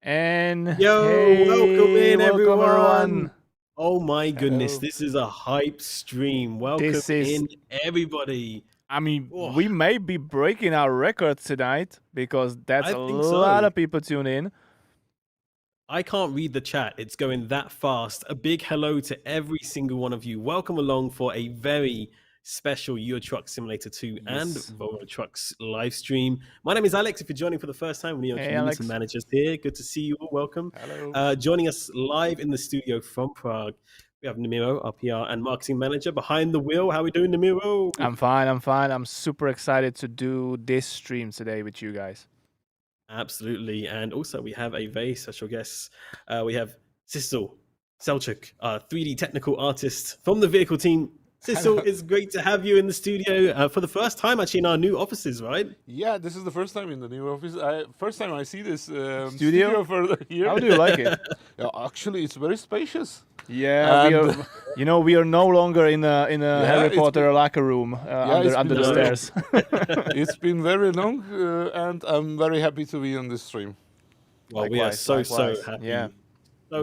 And Yo, welcome hey, in welcome everyone. everyone. Oh my goodness, Hello. this is a hype stream. Welcome This is, in everybody. I mean, Oh, we may be breaking our record tonight because that's I a think lot so. of people tune in. I can't read the chat. It's going that fast. A big hello to every single one of you. Welcome along for a very special Euro Truck Simulator 2 and Yes. Volvo Trucks live stream. My name is Alex. If you're joining for the first time, we are Hey, community Alex. managers here. Good to see you all. Welcome. Hello. Joining us live in the studio from Prague, we have Namiro, our PR and marketing manager, behind the wheel. How are we doing, Namiro? I'm fine. I'm super excited to do this stream today with you guys. Absolutely. And also, we have a very special guest. We have Sissel Selchuk, our 3D technical artist from the vehicle team. Sissel, Hello. it's great to have you in the studio for the first time, actually, in our new offices, right? Yeah, this is the first time in the new office. First time I see this Studio? studio for here. How do you like it? Yeah, actually, it's very spacious. Yeah, we And- are. We are no longer in a Harry it's Potter locker room it's under been the very- stairs. It's been very long, and I'm very happy to be on this stream. Well, we are so Likewise. happy. Yeah.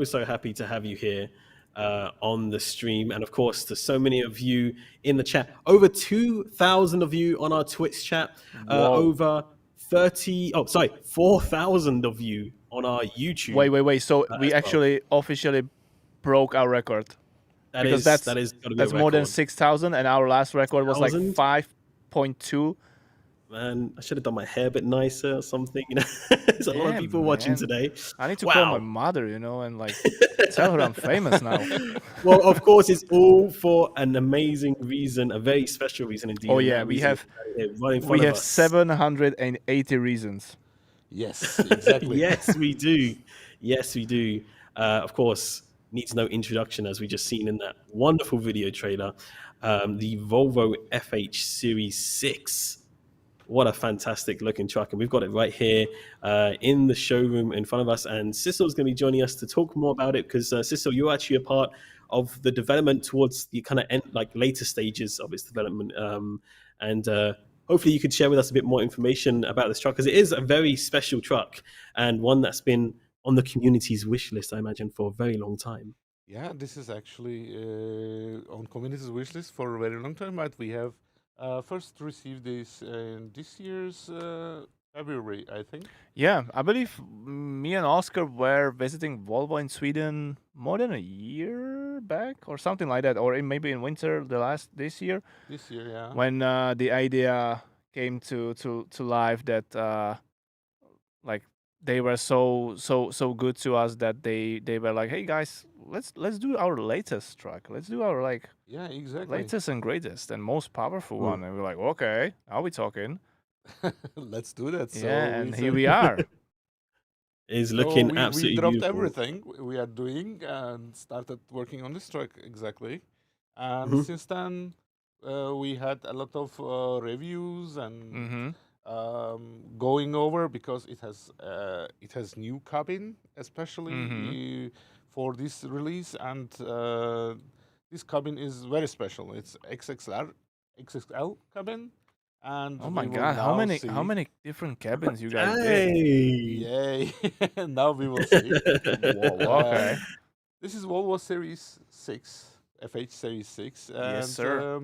So happy to have you here on the stream. And of course, to so many of you in the chat. Over 2,000 of you on our Twitch chat. Whoa. Over 4,000 of you on our YouTube. Wait. So we as well. actually officially broke our record. That Because is that's gotta be that's a more than record. 6,000, and our last record was like 6,000? 5.2. Man, I should have done my hair a bit nicer or something. You know, there's a lot of Yeah, people watching man. today. I need to call my Wow. mother, and like tell her I'm famous now. Well, of course, it's all for an amazing reason, a very special reason indeed. Oh and yeah, that we reason have is right in front we of have us. 780 reasons. Yes, exactly. Yes, we do. Yes, we do. Of course, needs no introduction, as we just seen in that wonderful video trailer. The Volvo FH Series 6. What a fantastic looking truck. And we've got it right here in the showroom in front of us. And Sissel's going to be joining us to talk more about it because, Sissel, you're actually a part of the development towards the kind of later stages of its development. And hopefully you could share with us a bit more information about this truck because it is a very special truck and one that's been on the community's wish list, I imagine, for a very long time. Yeah, this is actually on community's wish list for a very long time, but we have first received this in this year's February, I think. Yeah, I believe me and Oscar were visiting Volvo in Sweden more than a year back or something like that, or maybe in winter this year. This year, yeah. When the idea came to life that like they were so good to us that they were like, hey guys, let's do our latest truck, let's do our like Yeah, exactly. latest and greatest and most powerful Mm. one, and we're like, okay, are we talking? Let's do that. So Yeah, and we here said- we are. Is So looking we absolutely dropped beautiful. everything we are doing and started working on this track exactly. And Mhm. since then, we had a lot of reviews and Mm-hmm. going over because it has new cabin, especially Mhm. for this release, and this cabin is very special. It's XXL cabin. And Oh my we will god, how now many see- different cabins you guys did? Hey. Yay! Now we will see. Whoa, okay. This is Volvo Series 6, FH Series 6. And, Yes, sir.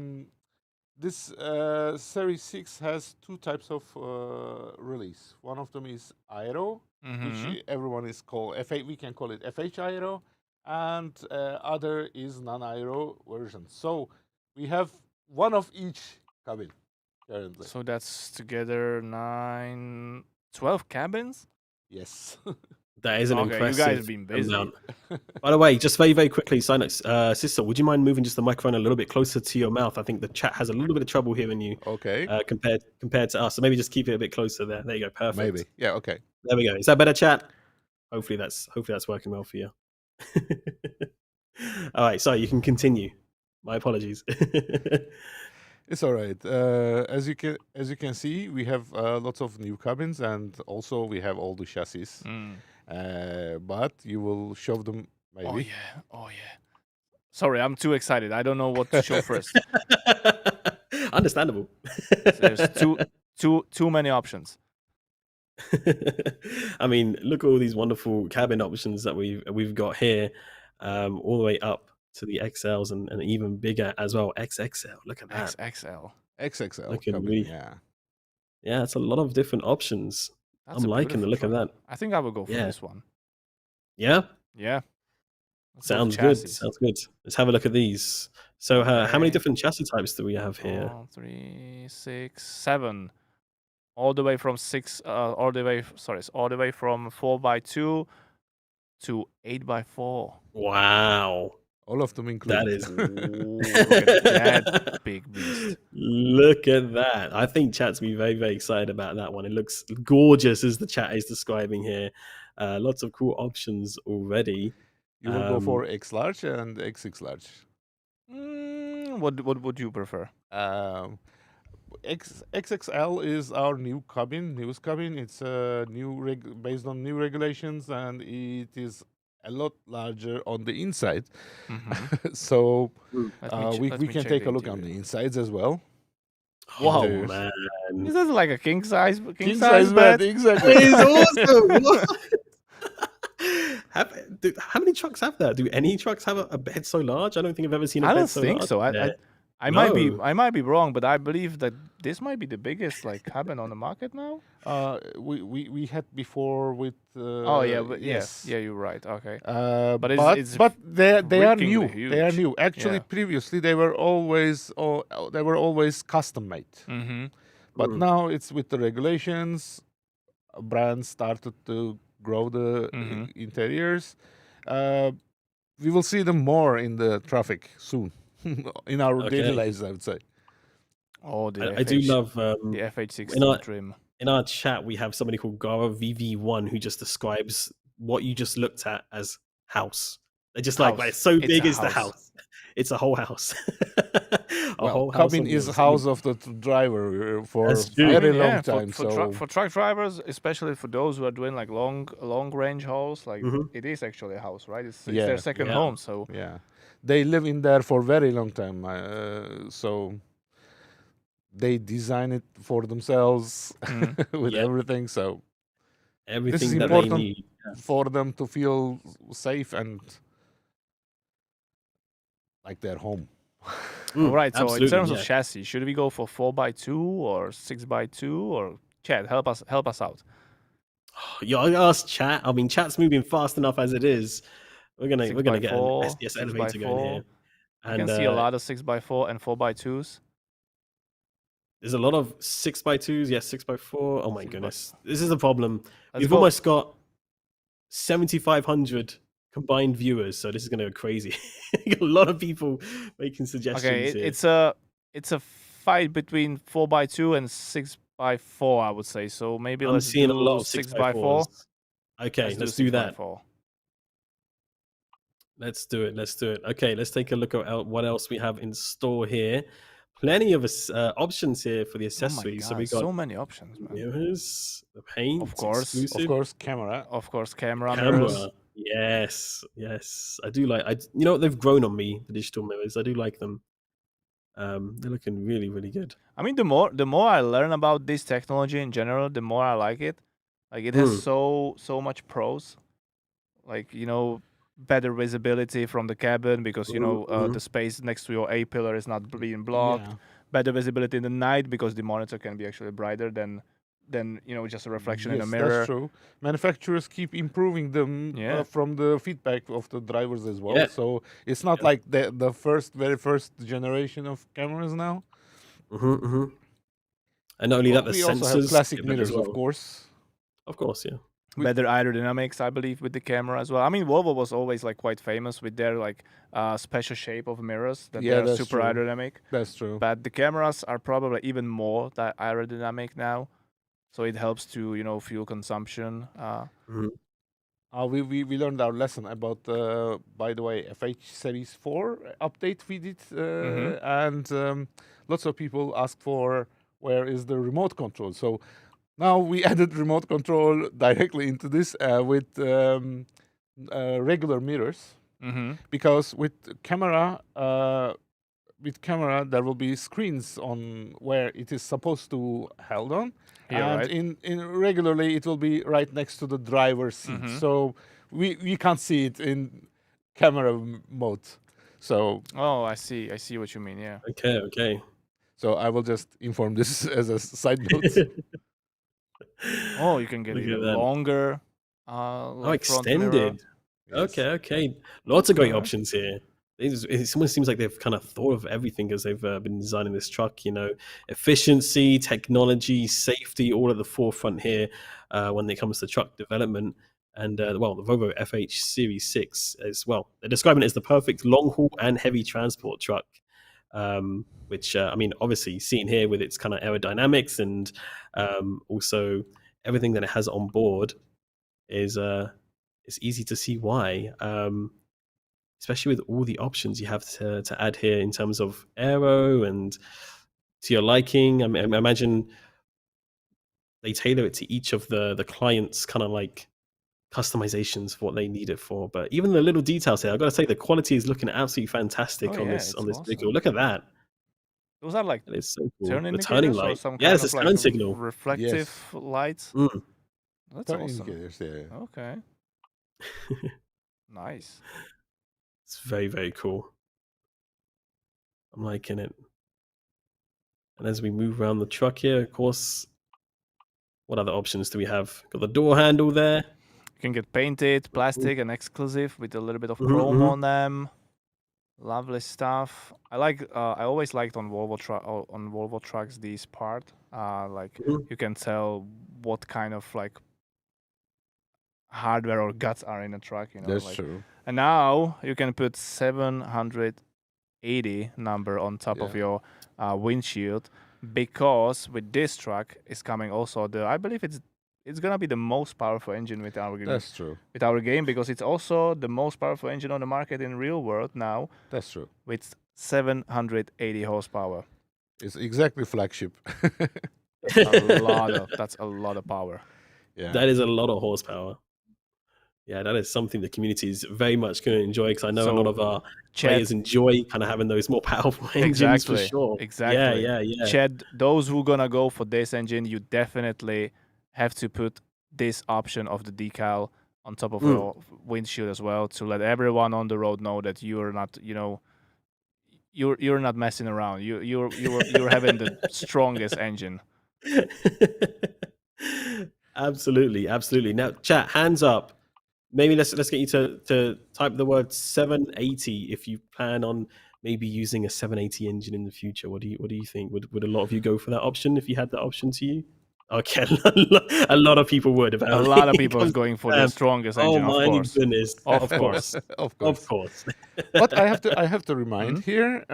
This Series 6 has two types of release. One of them is Aero, Mhm. which everyone is called FH. We can call it FH Aero, and other is non-Aero version. So we have one of each cabin currently. So that's together 12 cabins. Yes. That is an Okay, you impressive guys have been busy. amount. By the way, just very, very quickly, Sinex, Sister, would you mind moving just the microphone a little bit closer to your mouth? I think the chat has a little bit of trouble hearing you Okay. compared to us. So maybe just keep it a bit closer there. There you go. Perfect. Maybe. Yeah. Okay. There we go. Is that better, chat? Hopefully that's working well for you. All right, sorry, you can continue. My apologies. It's all right. As you can see, we have lots of new cabins, and also we have all the chassis. Mm. But you will show them maybe. Oh yeah. Sorry, I'm too excited. I don't know what to show first. Understandable. There's too many options. I mean, look at all these wonderful cabin options that we've got here, all the way up to the XLs and even bigger as well. XXL. Look at that. XXL. XXL Looking cabin, really, yeah. yeah, it's a lot of different options. That's I'm a liking the beautiful look of truck. that. I think I will go for Yeah, this one. yeah. Yeah. Let's go for Sounds good. chassis. Sounds good. Let's have a look at these. So, how many Okay. different chassis types do we have here? 3, 6, 7. All the way from all the way, sorry, all the way from 4x2 to 8x4. Wow, All of them that included. is. Ooh, look at that big beast. Look at that. I think chat's be very, very excited about that one. It looks gorgeous, as the chat is describing here. Lots of cool options already. You will go for X large and XX large. What would you prefer? XXL is our new cabin, newest cabin. It's based on new regulations, and it is a lot larger on the inside. So we can take a look on the insides as well. Oh Interiors. man, Is this like a king size King size bed, exactly. that is awesome. How many trucks have that? Do any trucks have a bed so large? I don't think I've ever seen a I bed don't so think large. so. Yeah. I No. might be wrong, but I believe that this might be the biggest like cabin on the market now. We had before with. Oh yeah, but yes. yeah, you're right. Okay. But it's they are new. freakingly They are huge. new. Actually, Yeah. previously they were always custom made. Mm-hmm. But now it's with the regulations. Brands started to grow the interiors. We will see them more in the traffic soon, in our daily Okay. lives, I would say. Oh, the I do love the in FH16 our trim. in our chat we have somebody called Gara VV1 who just describes what you just looked at as house. They're just like House. it's so It's big a as the house. house. It's a whole house. A Well, whole house cabin on is wheels. house of the driver for That's true. very long for time. for truck drivers, especially for those who are doing like long range hauls, like Mhm. it is actually a house, right? It's Yeah, their second yeah. home. So yeah, they live in there for very long time. So they design it for themselves with Yeah. everything. So this is Everything that they important need. for them to feel safe and like their home. all right. So in Absolutely, terms of yeah. chassis, should we go for 4x2 or 6x2 or Chad? Help us out. Yeah, I asked chat. I mean, chat's moving fast enough as it is. We're gonna get an 6x4, SDS elevator going 6x4. here, You can and see a lot of 6x4 and 4x2s. there's a lot of 6x2s. Yes, 6x4. Oh my 6x4. goodness, this is a problem. Let's We've go. almost got 7,500 combined viewers, so this is gonna go crazy. A lot of people making suggestions Okay, here. it's a fight between 4x2 and 6x4, I would say. So maybe I'm let's seeing a lot do of 6x4. 6x4s. Okay, let's do that. 6x4. Let's do it. Let's do it. Okay, let's take a look at what else we have in store here. Plenty of options here for the Oh my accessories. So god, we got so many options, man. mirrors, the paint, Of course. exclusive, Camera. Of course, camera mirrors. camera. Yes, yes. I do like. You know what? They've grown on me. The digital mirrors. I do like them. They're looking really, really good. I mean, the more I learn about this technology in general, the more I like it. Like it has so much pros. Like better visibility from the cabin because the space next to your A pillar is not being blocked. Yeah. Better visibility in the night because the monitor can be actually brighter than just a reflection in a Yes, mirror. that's true. Manufacturers keep improving them Yeah. from the feedback of the drivers as well. Yeah. So it's not like the very first generation of cameras now. And not only that, the We sensors also have classic get better as mirrors, of well. course. Of course, yeah. Better aerodynamics, I believe, with the camera as well. I mean, Volvo was always like quite famous with their like special shape of mirrors that Yeah, they're that's super true. aerodynamic. That's true. But the cameras are probably even more that aerodynamic now, so it helps to fuel consumption. We learned our lesson about, by the way, FH Series 4 update we did, and lots of people asked for where is the remote control. So now we added remote control directly into this with regular mirrors, because with camera with camera there will be screens on where it is supposed to held on, Here, and right? in regularly it will be right next to the driver's seat. So we can't see it in camera mode. So Oh, I see. I see what you mean. Yeah. Okay. so I will just inform this as a side note. Oh, you can get Look at even that. longer, Oh, like front mirror. extended. Yes. Okay. Lots of great Okay. options here. It almost seems like they've kind of thought of everything as they've been designing this truck. Efficiency, technology, safety, all at the forefront here when it comes to truck development. And well, the Volvo FH Series 6 as well. They're describing it as the perfect long haul and heavy transport truck. Which I mean, obviously, seen here with its kind of aerodynamics and also everything that it has on board is it's easy to see why. Especially with all the options you have to add here in terms of aero and to your liking. I imagine they tailor it to each of the clients' kind of like customizations for what they need it for. But even the little details here, I've got to say the quality is looking absolutely fantastic Oh on yeah, this it's vehicle. awesome. Look at that. Those are like That is so cool. turn The turning indicators or light. some Yeah, kind it's of a like turn signal. reflective Yes. lights. Mm. That's Turn awesome. indicators, yeah. Okay. Nice. It's very, very cool. I'm liking it. And as we move around the truck here, of course, what other options do we have? Got the door handle there. You can get painted, plastic, and exclusive with a little bit of Mhm, chrome mhm. on them. Lovely stuff. I like. I always liked on Volvo trucks this part. Like Mhm. you can tell what kind of like hardware or guts are in a truck. That's Like. true. And now you can put 780 number on top of Yeah. your windshield, because with this truck is coming also I believe it's gonna be the most powerful engine with our That's true. game, because it's also the most powerful engine on the market in real world now That's true. with 780 horsepower. It's exactly flagship. That's a lot of power. Yeah. That is a lot of horsepower. Yeah, that is something the community is very much going to enjoy because I know a lot So of our Chad, players enjoy kind of having those more powerful engines for sure. Exactly. Yeah. Chad, those who gonna go for this engine, you definitely have to put this option of the decal on top of your windshield as well, to let everyone on the road know that you're not, you're not messing around. You're having the strongest engine. Absolutely. Now, chat, hands up. Maybe let's get you to type the word 780 if you plan on maybe using a 780 engine in the future. What do you think? Would a lot of you go for that option if you had that option to you? Okay, a lot of people would. A Apparently, lot of It people is comes going for to the Sam. strongest Oh engine, of my course. goodness! Of course. Of Of course. course. But I have to remind here,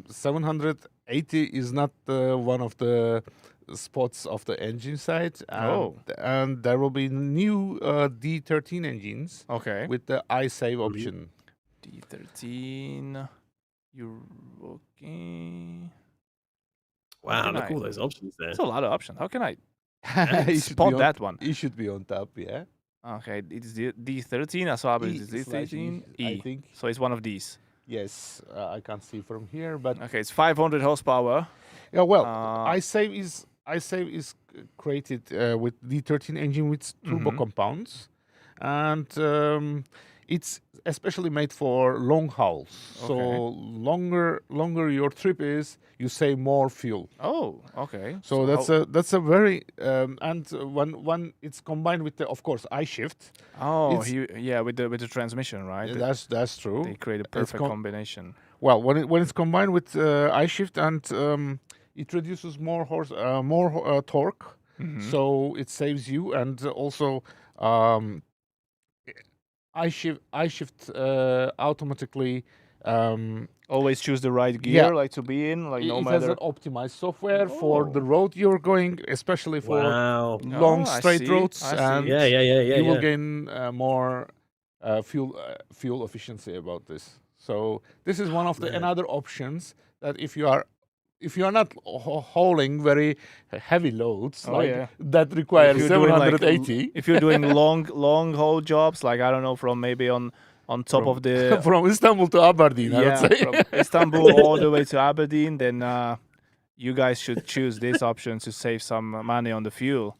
780 is not one of the spots of the engine side, and there will be new D13 engines Okay. with the iSave option. D13. You're okay. Wow, look at all those options there. That's a lot of options. How can I It should be spot on- that one? It should be on top, yeah. Okay, it's D13. So I believe it's D13. I think. So it's one of these. Yes, I can't see from here, but Okay, it's 500 horsepower. yeah. Well, Uh, iSave is created with D13 engine with turbo compounds, and it's especially made for long hauls. So longer your trip is, you save more fuel. Oh, okay. So that's a very and when it's combined with the, of course, iShift. Oh, it's- with the transmission, right? That's true. They create a It's perfect combination. Well, when it's combined with iShift, and it reduces more torque, so it saves you, and also iShift automatically. Always choose the right gear, Yeah. like to be in, like no It has matter. an optimized software for the road you're going, especially for Wow. long I straight see, roads, I see. and Yeah. you will gain more fuel efficiency about this. So this is one of the Man. another options that if you are not hauling very heavy loads that require If you're doing, like, 780. If you're doing long haul jobs, like I don't know, from maybe on on top From of the From Istanbul to Aberdeen, I would say. from Istanbul all the way to Aberdeen, then you guys should choose this option to save some money on the fuel.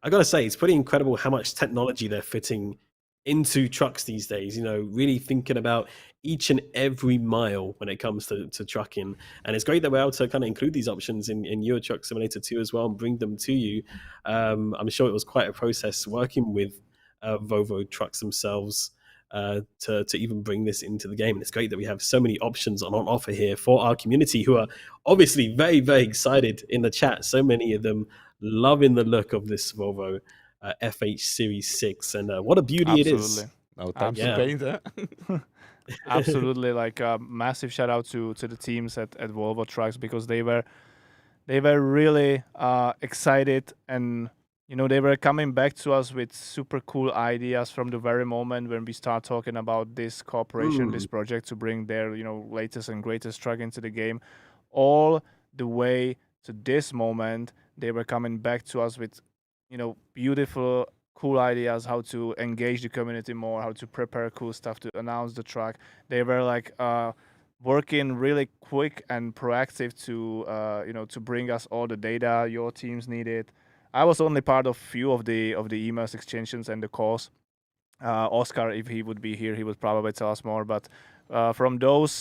I gotta say, it's pretty incredible how much technology they're fitting into trucks these days. You know, really thinking about each and every mile when it comes to trucking. And it's great that we're able to kind of include these options in Euro Truck Simulator 2 as well and bring them to you. I'm sure it was quite a process working with Volvo trucks themselves to even bring this into the game. And it's great that we have so many options on offer here for our community who are obviously very, very excited in the chat. So many of them loving the look of this Volvo FH Series 6. And what a beauty it is. Absolutely. No time to Yeah. paint, huh? Absolutely, like a massive shout out to the teams at Volvo Trucks, because they were really excited, and you know, they were coming back to us with super cool ideas from the very moment when we start talking about this cooperation, this project to bring their, you know, latest and greatest truck into the game. All the way to this moment, they were coming back to us with, you know, beautiful, cool ideas how to engage the community more, how to prepare cool stuff to announce the truck. They were like working really quick and proactive to you know, to bring us all the data your teams needed. I was only part of few of the emails exchanges and the calls. Oscar, if he would be here, he would probably tell us more. But from those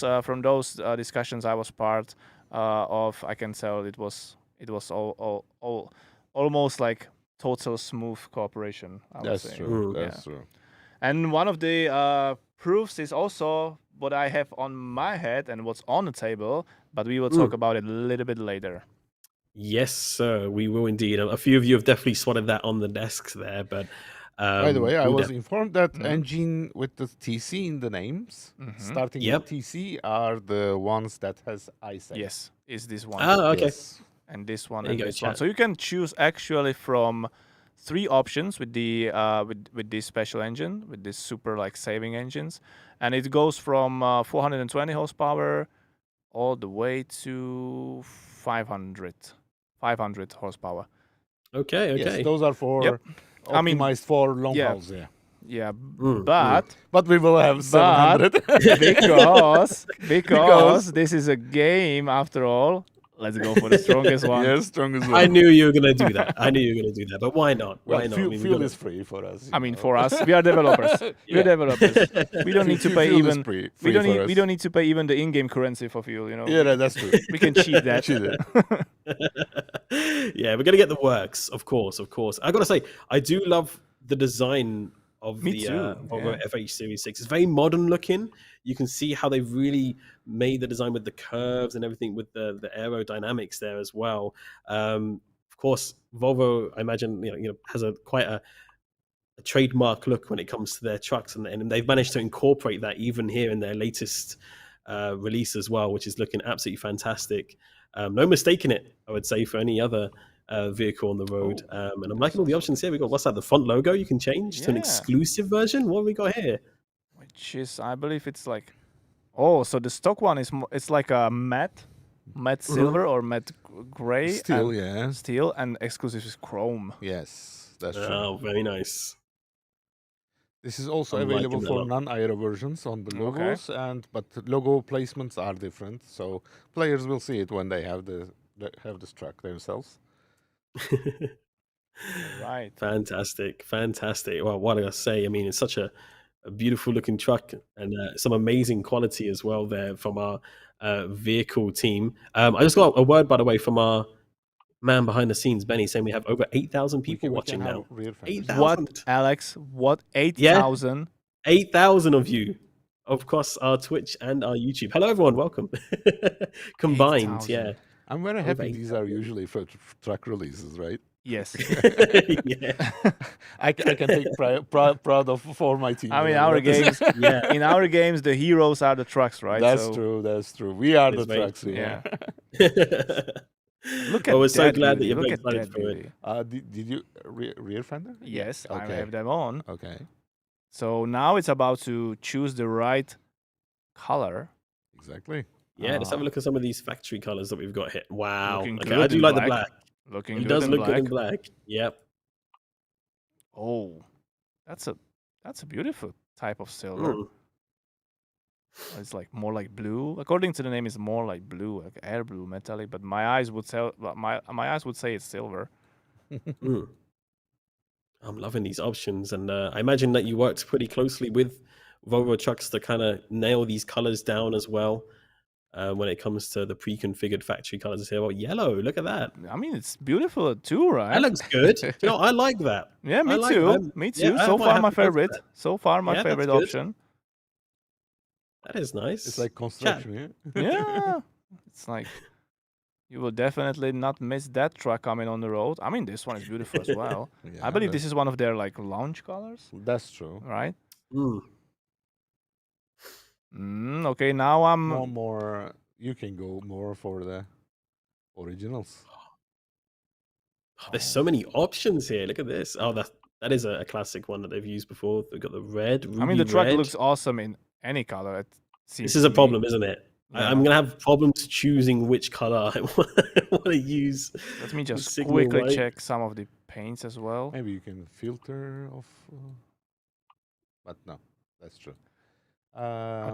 discussions I was part of, I can tell it was all almost like total smooth cooperation, I would That's say. true. Yeah. That's true. And one of the proofs is also what I have on my head and what's on the table, but we will talk about it a little bit later. Yes, sir, we will indeed. A few of you have definitely spotted that on the desks there, but By the way, I we'll was informed that Mhm. engine with the TC in the names, starting Yep. with TC, are the ones that has eyesight. Yes, is this one. okay. Yes. And this one There you and go, this one. chat. So you can choose actually from 3 options with the with this special engine, with this super like saving engines, and it goes from 420 horsepower all the way to 500 horsepower. Okay. Yes, those are for I mean, optimized for long yeah. hauls. Yeah. Yeah, Mm. but We will have 700. because this is a game after all. Let's go for the strongest one. Yes, strongest one. I knew you were gonna do that. But why not? Well, Why not? fuel, I mean, fuel is free for us. I mean, for us, we are developers. We're developers. We don't need to pay Fuel is even. free We don't for need. us. We don't need to pay even the in-game currency for fuel. You know. Yeah, that's true. We can cheat that. Cheat it. Yeah, we're gonna get the works, of course. I gotta say, I do love the design of Me the too, Volvo yeah. FH Series 6. It's very modern looking. You can see how they've really made the design with the curves and everything, with the aerodynamics there as well. Of course, Volvo, I imagine, has quite a trademark look when it comes to their trucks, and they've managed to incorporate that even here in their latest release as well, which is looking absolutely fantastic. No mistaking it, I would say, for any other vehicle on the road. And I'm liking all the options here. We got, what's that? The front logo you can change to an Yeah. exclusive version. What have we got here? Which is, I believe, it's like. Oh, so the stock one is it's like a matte silver or matte gray. Steel, and yeah. Steel, and exclusive is chrome. Yes, that's true. Oh, very nice. This is also I'm available liking that a for lot. non-aero versions on the Okay. logos, but logo placements are different, so players will see it when they have this truck themselves. Right. Fantastic. Well, what did I say? I mean, it's such a beautiful looking truck, and some amazing quality as well there from our vehicle team. I just got a word, by the way, from our man behind the scenes, Benny, saying we have over 8,000 people We watching can have now. rear fenders. 8,000. What, Alex? What, 8,000? 8,000 of you, of course, our Twitch and our YouTube. Hello, everyone. Welcome. Combined, 8,000. yeah. I'm very Over happy these are 8,000. usually for truck releases, right? Yes. Yeah. I can take proud of for my team. I mean, whatever our that is. games. Yeah. In our games, the heroes are the trucks, right? That's So, true. That's true. We are It's the very trucks true. here. Look at Well, we're so that glad that beauty. you're Look very at excited that for it. beauty. Did you rear fender? Yes, I Okay. have them on. Okay. So now it's about to choose the right color. Exactly. Yeah, let's have a look at some of these factory colors that we've got here. Wow. Looking Okay, good I do in like the black. black. Looking It good does in look black. good in black. Yep. Oh, that's a beautiful type of silver. Mm. It's like more like blue. According to the name, it's more like blue, like air blue, metallic. But my eyes would say it's silver. Mm. I'm loving these options, and I imagine that you worked pretty closely with Volvo trucks to kind of nail these colors down as well. When it comes to the pre-configured factory colors here, well, yellow. Look at that. I mean, it's beautiful too, That right? looks good. You know, I like that. Yeah, I me like. too. Me Yeah, too. I So might far, have my to go for favorite. that. So far, my Yeah, that's favorite good. option. That is nice. It's like Chat. construction, yeah? Yeah, it's like you will definitely not miss that truck coming on the road. I mean, this one is beautiful as well. I Yeah, believe this is one of their like launch colors, that's true. right? Mm. Okay, now More, you can go more for the originals. Oh, there's so many options here. Look at this. Oh, that is a classic one that they've used before. They've got the red, I mean, ruby the truck red. looks awesome in any color. It seems This is to a me. problem, isn't it? Yeah. I'm gonna have problems choosing which color I want to use. Let me just Signal quickly white. check some of the paints as well. Maybe you can filter off. But no, that's true.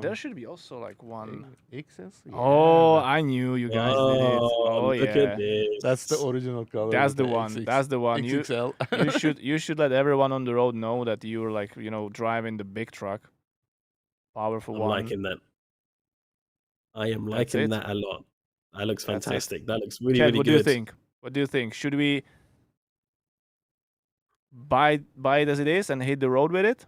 There should be also like one. XS? Yeah, Oh, I knew you guys did it. Oh, Oh look yeah, at this. that's the original color. that's with the one. XX That's the one. XXL. You should let everyone on the road know that you're like driving the big truck, powerful I'm one. liking that. I am That's liking it. that a lot. That looks That's it. fantastic. That looks really, Chad, really what good. do you think? What do you think? Should we buy it as it is and hit the road with it?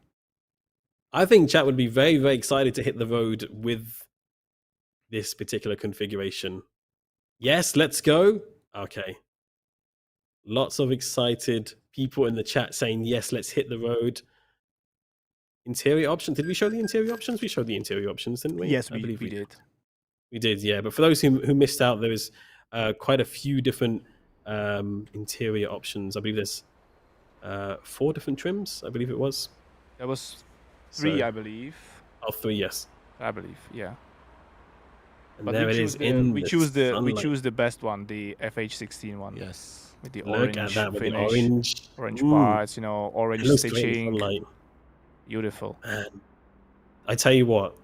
I think chat would be very, very excited to hit the road with this particular configuration. Yes, let's go. Okay. Lots of excited people in the chat saying, yes, let's hit the road. Interior options. Did we show the interior options? We showed the interior options, didn't we? Yes, I believe we did. We did, yeah. But for those who missed out, there is quite a few different interior options. I believe there's 4 different trims, I believe it was. There was 3, So, I believe. oh, 3, yes. I believe, yeah. And But there it is in we the choose sunlight. the best one, the FH16 one. Yes. With the Look orange at that with finish, the orange Mm, parts, orange it looks great in stitching. sunlight. Beautiful. Man, I tell you what,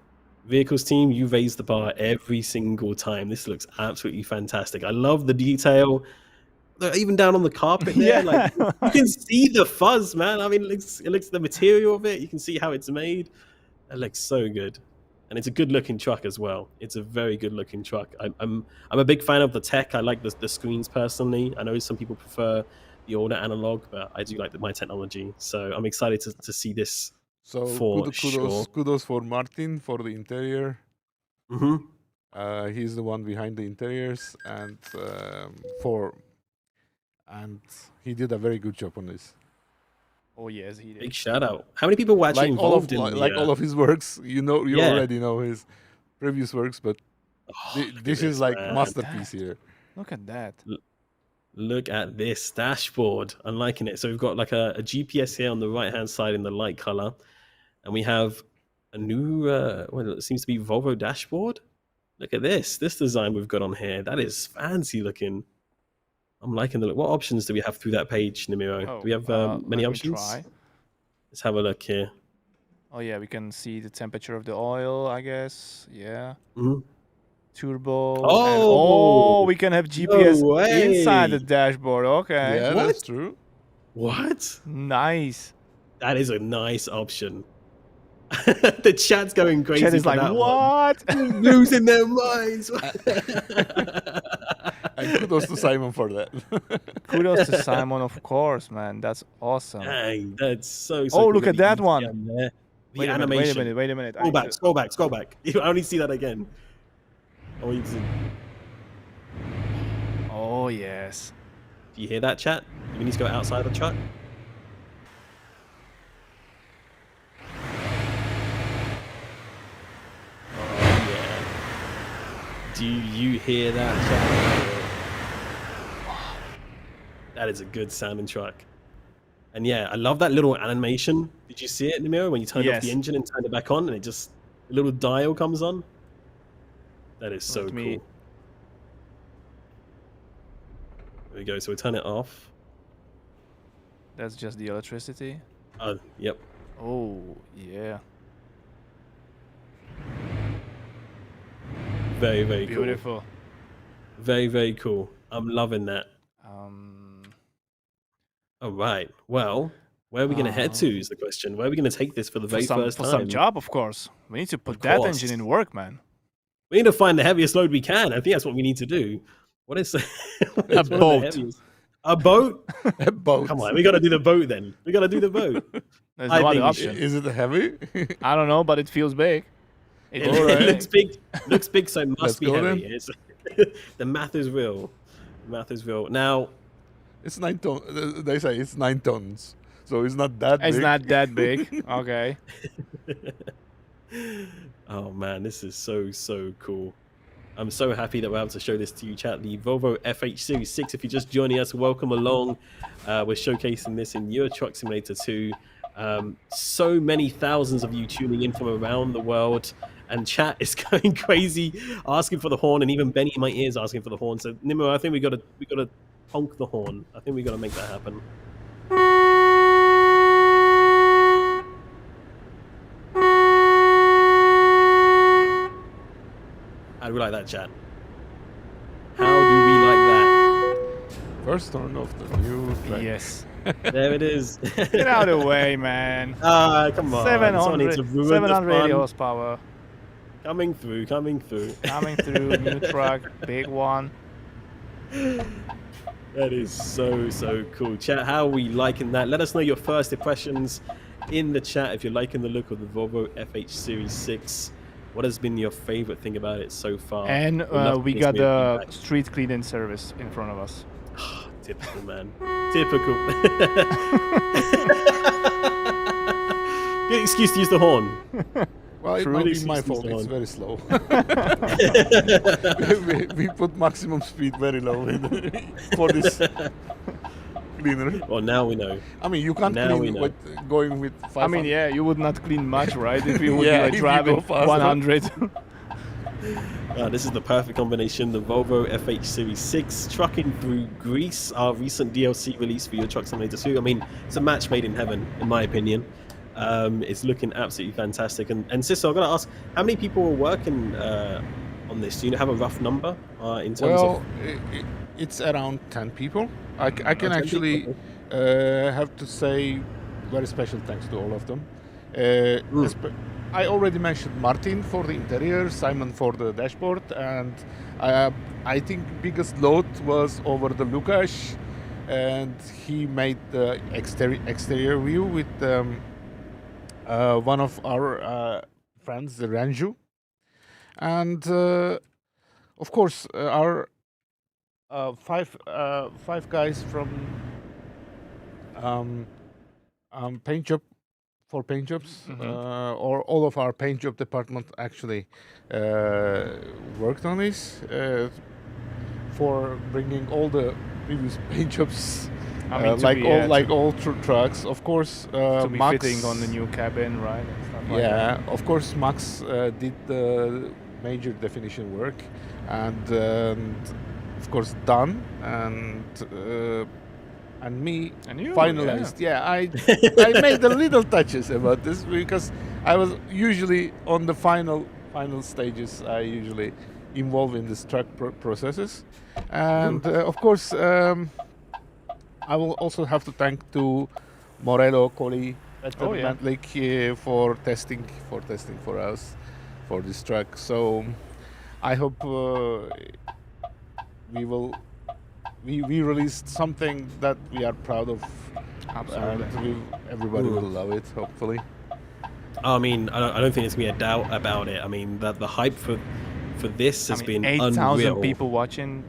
vehicles team, you raise the bar every single time. This looks absolutely fantastic. I love the detail. Even down on the carpet there, like Yeah. you can see the fuzz, man. I mean, it looks the material of it. You can see how it's made. It looks so good, and it's a good looking truck as well. It's a very good looking truck. I'm a big fan of the tech. I like the screens personally. I know some people prefer the older analog, but I do like my technology. So I'm excited to see this So for sure. kudos for Martin for the interior. Hmm. He's the one behind the interiors, and he did a very good job on this. Oh yes, he did. Big shout out. How many people were actually involved in the? All of his works. You Yeah. already know his previous works, but this is like man. masterpiece here. Look at that. Look at this dashboard. I'm liking it. So we've got like a GPS here on the right hand side in the light color, and we have a new well, it seems to be Volvo dashboard. Look at this design we've got on here. That is fancy looking. I'm liking the look. What options do we have through that page, Namiro? Oh, Do we have many let me options? try. Let's have a look here. Oh yeah, we can see the temperature of the oil, I guess. Yeah. Mhm. Turbo. Oh, we can have GPS no inside the way. dashboard. Okay. Yeah, What? that's true. What? Nice. That is a nice option. The chat's going crazy. Chad is for like, that what? one. Losing their minds. And kudos to Simon for that. Kudos to Simon, of course, man. That's awesome. Dang, that's so. Oh, cool. look at that The one. ECM there. The Wait a minute, animation. wait a minute. Scroll back. I only see that again. I want you to see. Oh yes. Do you hear that, chat? Do we need to go outside the truck? Oh yeah. Do you hear that, chat? That is a good sounding truck. And yeah, I love that little animation. Did you see it in the mirror when you turned off the Yes. engine and turned it back on, and it just a little dial comes on? That is so Let me- cool. There we go. So we turn it off. That's just the electricity. Yep. Oh yeah. Very, very cool. Beautiful. Very, very cool. I'm loving that. All right. Well, where are we going to head to is the question. Where are we going to take this for the very first for time? some job, of course. We need to put Of that engine course. in work, man. We need to find the heaviest load we can. I think that's what we need to do. What is, what is one of the boat. heaviest? A boat? A boat. Come on, we got to do the boat then. We got to do the boat. There's I no other think we option. should. Is it heavy? I don't know, but it feels big. It Alright. looks big. Looks big, so it Let's must be go heavy. then. It's, the math is real. The math is real. Now, It's 9 tons. They say it's 9 tons, so it's not that It's big. not that big. Okay. oh man, this is so cool. I'm so happy that we're able to show this to you, chat. The Volvo FH Series 6. If you're just joining us, welcome along. We're showcasing this in Euro Truck Simulator 2. So many thousands of you tuning in from around the world, and chat is going crazy, asking for the horn, and even Benny in my ears asking for the horn. So Nimmo, I think we gotta honk the horn. I think we gotta make that happen. How do we like that, chat? How do we like that? First turn of the new track. Yes. There it is. Get out of the way, man. Ah, come on. Someone needs 700, to ruin the 780 fun. horsepower. Coming through. Coming through, new truck, big one. That is so cool. Chat, how are we liking that? Let us know your first impressions in the chat if you're liking the look of the Volvo FH Series 6. What has been your favorite thing about it so far? And We'd love to we hear got some of your the feedback. street cleaning service in front of us. Typical, man. Typical. Good excuse to use the horn. Well, it True. might Really be my seems fault. It's on. very slow. we put maximum speed very low for this cleaner. Well, now we know. I mean, you can't Now we clean know. with going with 500. I mean, yeah, you would not clean much, right? If you would Yeah, be if you driving go faster. 100. This is the perfect combination. The Volvo FH Series 6 trucking through Greece, our recent DLC release for your Truck Simulator 2. I mean, it's a match made in heaven, in my opinion. It's looking absolutely fantastic. And Sisso, I've got to ask, how many people were working on this? Do you have a rough number in terms Well, of... it's around 10 people. I can 10 actually people, have to say very special thanks to all of them. Mm. I already mentioned Martin for the interior, Simon for the dashboard, and I think biggest load was over the Lukash, and he made the exterior view with one of our friends, Ranju, and of course our five guys from paint job for paint jobs, or all of our paint job department actually worked on this for bringing all the previous paint jobs. I mean, like all trucks, of course. to be Max, fitting on the new cabin, right? And stuff like yeah, of course, Max did the major definition work, and of course Dan and me And you, finalized. Yeah, I made the little touches about this because I was usually on the final stages. I usually involved in this truck processes, and of course I will also have to thank to Morello, Coley, Peter Oh, yeah. Mantlik for testing for us for this truck. So I hope we released something that we are proud of, Absolutely. and everybody will love it. Hopefully. I mean, I don't think there's going to be a doubt about it. I mean, the hype for this has been 8,000 unreal. people watching.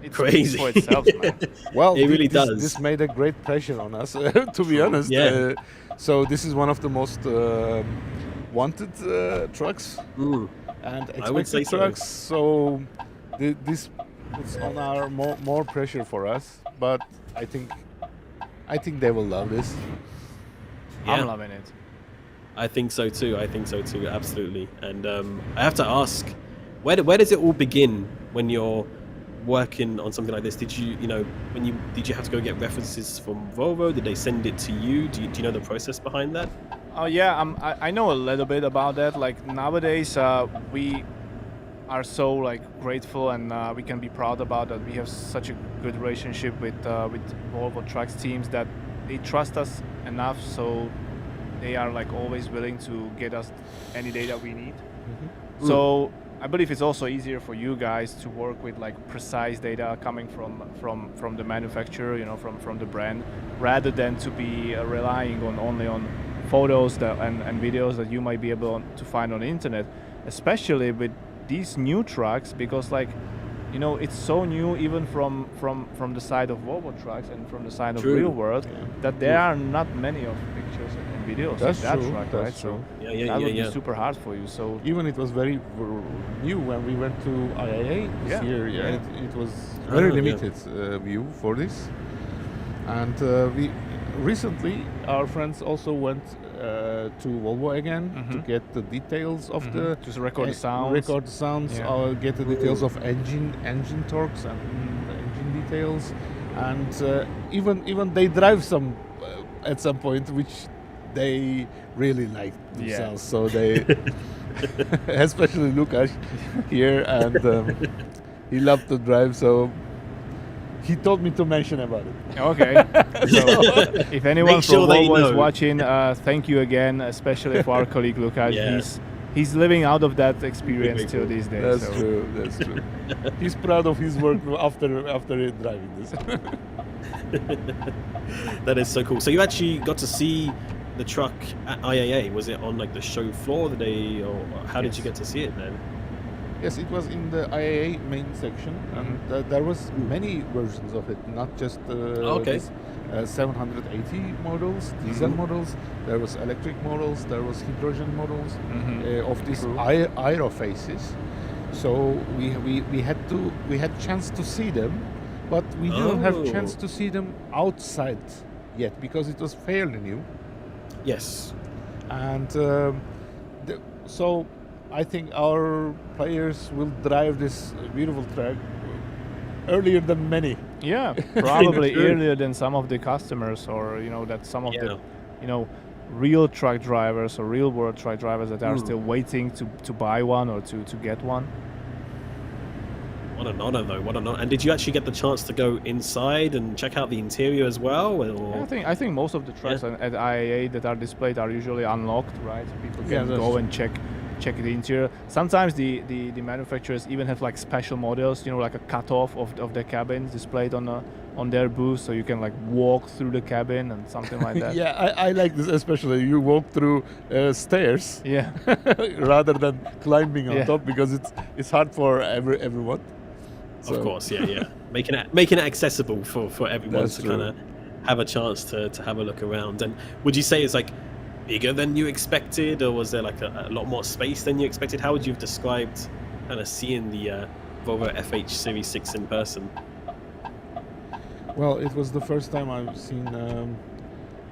It's Crazy. for itself, man. Well, It really this, does. This made a great pressure on us, to be honest. Yeah. So this is one of the most wanted trucks Mm. and I would say expected so. trucks. So this puts on our more pressure for us. But I think they will love this. Yeah. I'm loving it. I think so too. Absolutely. And I have to ask, where does it all begin when you're working on something like this? Did you did you have to go get references from Volvo? Did they send it to you? Do you know the process behind that? Oh yeah, I know a little bit about that. Like nowadays, we are so like grateful, and we can be proud about that. We have such a good relationship with Volvo Trucks teams that they trust us enough, so they are like always willing to get us any data we need. So I believe it's also easier for you guys to work with like precise data coming from the manufacturer, you know, from the brand, rather than to be relying on only on photos and videos that you might be able to find on the internet, especially with these new trucks, because like, you know, it's so new even from the side of Volvo Trucks and from the side of real world, that there are not many of pictures and videos of that truck, right? So that would be super hard for you. So even it was very new when we went to IAA this year. It was very limited view for this, and we recently our friends also went to Volvo again to get the details of the just record the sounds, get the details of engine torques and engine details, and even they drive some at some point, which they really like themselves. So they, especially Lukas here, and he loved to drive. So he told me to mention about it. Okay. So if anyone from Volvo is watching, thank you again, especially for our colleague Lukas. He's living out of that experience till these days. That's true. That's true. He's proud of his work after driving this. That is so cool. So you actually got to see the truck at IAA. Was it on like the show floor the day, or how did you get to see it then? Yes, it was in the IAA main section, and there was many versions of it, not just these 780 models, diesel models. There was electric models. There was hydrogen models of these aero faces. So we had chance to see them, but we didn't have chance to see them outside yet because it was fairly new. Yes, and so I think our players will drive this beautiful track earlier than many. Yeah, probably earlier than some of the customers, or you know, that some of the, you know, real truck drivers or real world truck drivers that are still waiting to buy one or to get one. What an honor, though! What an honor! And did you actually get the chance to go inside and check out the interior as well? Or? I think most of the trucks at IAA that are displayed are usually unlocked, right? People can go and check the interior. Sometimes the manufacturers even have like special models, you know, like a cutoff of the cabins displayed on their booth, so you can like walk through the cabin and something like that. I like this, especially you walk through stairs rather than climbing on top, because it's hard for everyone. So. Of course, making it accessible for everyone to kind of have a chance to have a look around. And would you say it's like bigger than you expected, or was there like a lot more space than you expected? How would you have described kind of seeing the Volvo FH Series 6 in person? Well, it was the first time I've seen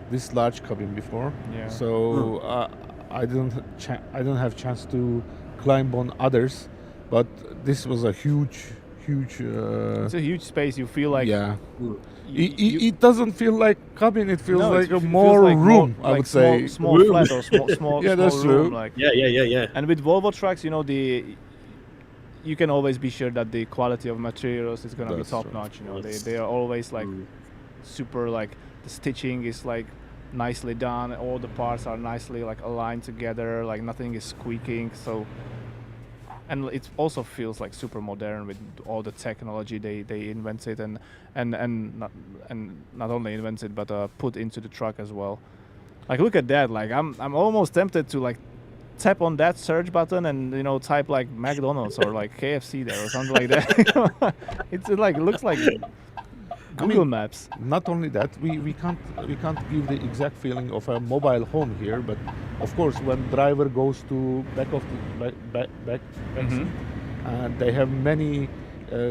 this large cabin before. So I don't have chance to climb on others, but this was a huge. It's a huge space. You feel like it doesn't feel like cabin. It feels like a more room. I would say small flat or small. Yeah, that's room, true. Like. Yeah. And with Volvo trucks, you know, you can always be sure that the quality of materials is gonna be top notch. You know, they are always like super, like the stitching is like nicely done. All the parts are nicely like aligned together. Like nothing is squeaking. So. And it also feels like super modern with all the technology they invented and not only invented but put into the truck as well. Like look at that! Like I'm almost tempted to like tap on that search button and, you know, type like McDonald's or like KFC there or something like that. It looks like Google Maps. Not only that, we can't give the exact feeling of a mobile home here, but of course when driver goes to back seat, and they have many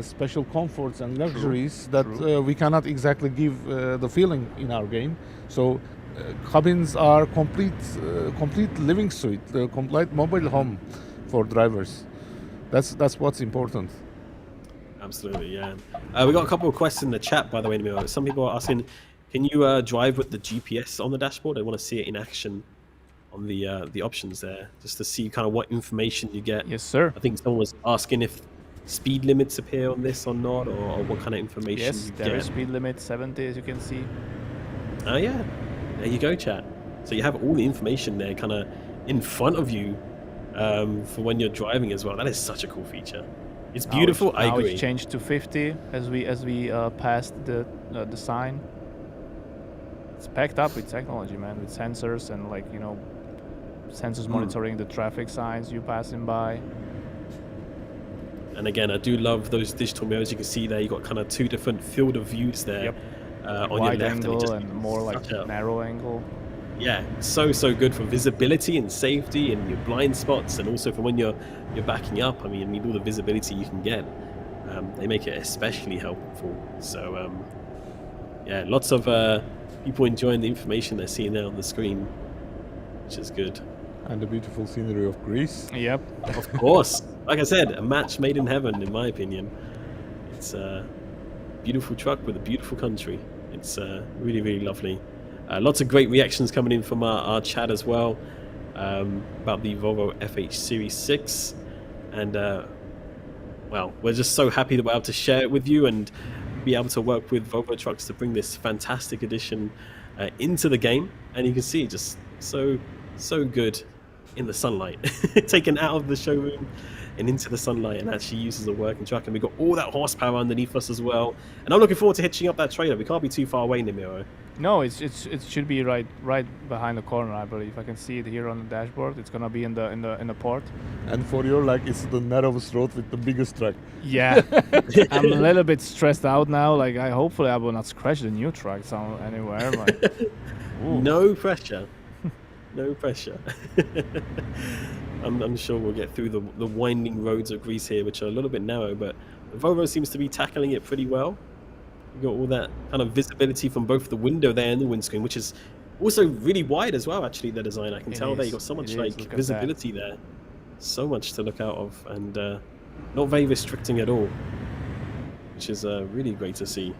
special comforts and luxuries that we cannot exactly give the feeling in our game. So cabins are complete living suite, complete mobile home for drivers. That's what's important. Absolutely, yeah. We got a couple of questions in the chat, by the way. Some people are asking, can you drive with the GPS on the dashboard? I want to see it in action the options there, just to see kind of what information you get. Yes, sir. I think someone was asking if speed limits appear on this or not, or what kind of information Yes, you there get. is speed limit 70, as you can see. Oh yeah, there you go, chat. So you have all the information there, kind of in front of you, for when you're driving as well. That is such a cool feature. It's beautiful. I Now agree. it's changed to 50 as we passed the sign. It's packed up with technology, man, with sensors and sensors monitoring the traffic signs you passing by. And again, I do love those digital mirrors. You can see there you got kind of two different field of views there. Yep. On Wide your left, angle and more like narrow angle. Yeah, so good for visibility and safety and your blind spots, and also for when you're backing up. I mean all the visibility you can get. They make it especially helpful. So yeah, lots of people enjoying the information they're seeing there on the screen, which is good. And the beautiful scenery of Greece. Yep. Of course. Like I said, a match made in heaven, in my opinion. It's a beautiful truck with a beautiful country. It's really, really lovely. Lots of great reactions coming in from our chat as well, about the Volvo FH Series 6. And, well, we're just so happy that we're able to share it with you and be able to work with Volvo trucks to bring this fantastic addition into the game. And you can see just so good in the sunlight, taken out of the showroom and into the sunlight, and actually uses a working truck. And we've got all that horsepower underneath us as well. And I'm looking forward to hitching up that trailer. We can't be too far away, Namiro. No, it should be right behind the corner, I believe. I can see it here on the dashboard. It's gonna be in the port. And for your it's the narrowest road with the biggest truck. Yeah, I'm a little bit stressed out now. Like hopefully I will not scratch the new truck anywhere. Like, no pressure. No pressure. I'm sure we'll get through the winding roads of Greece here, which are a little bit narrow, but Volvo seems to be tackling it pretty well. You've got all that kind of visibility from both the window there and the windscreen, which is also really wide as well, actually, the design. I can tell there you've got so much visibility there. So much to look out of, and not very restricting at all, which is really great to see.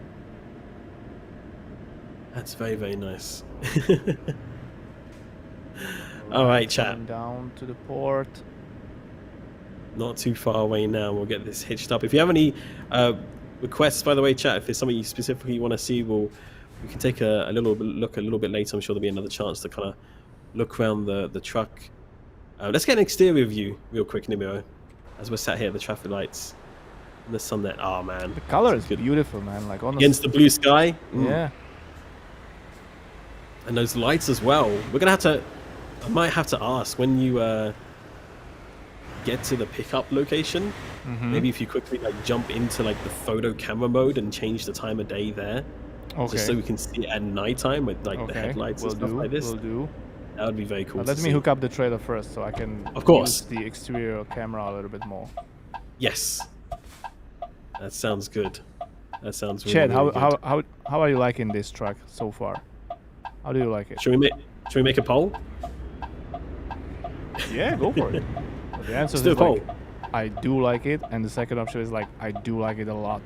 That's very, very nice. All right, chat. Down to the port. Not too far away now. We'll get this hitched up. If you have any requests, by the way, chat, if there's something you specifically want to see, we can take a little look a little bit later. I'm sure there'll be another chance to kind of look around the truck. Let's get an exterior view real quick, Nimiro, as we're sat here at the traffic lights in the sun. That man, the color is beautiful, man. Like against the blue sky. Yeah. And those lights as well. We're gonna have to. I might have to ask when you get to the pickup location. Maybe if you quickly jump into the photo camera mode and change the time of day there, just so we can see it at nighttime with the headlights and stuff like this. Will do. That would be very cool. Let me hook up the trailer first, so I can use the exterior camera a little bit more. Yes, that sounds good. That sounds really, Chad, really good. how are you liking this truck so far? How do you like it? Should we make a poll? Yeah, go for it. The answer is I do like it, and the second option is I do like it a lot.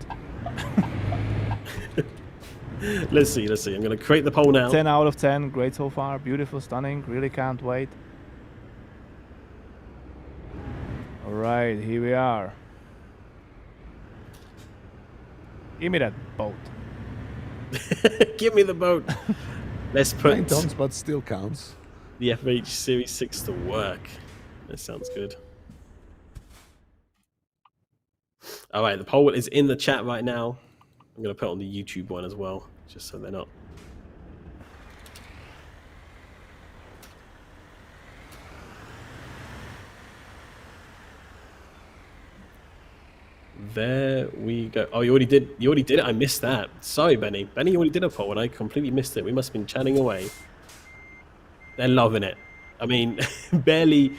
Let's see. I'm going to create the poll now. 10 out of 10, great so far, beautiful, stunning, really can't wait. All right, here we are. Give me that boat. Give me the boat. Let's put 9 tons, but still counts. The FH Series 6 to work. That sounds good. All right, the poll is in the chat right now. I'm going to put it on the YouTube one as well, just so they're not. There we go. Oh, you already did it? I missed that. Sorry, Benny. Benny already did a poll and I completely missed it. We must have been chatting away. They're loving it. I mean, barely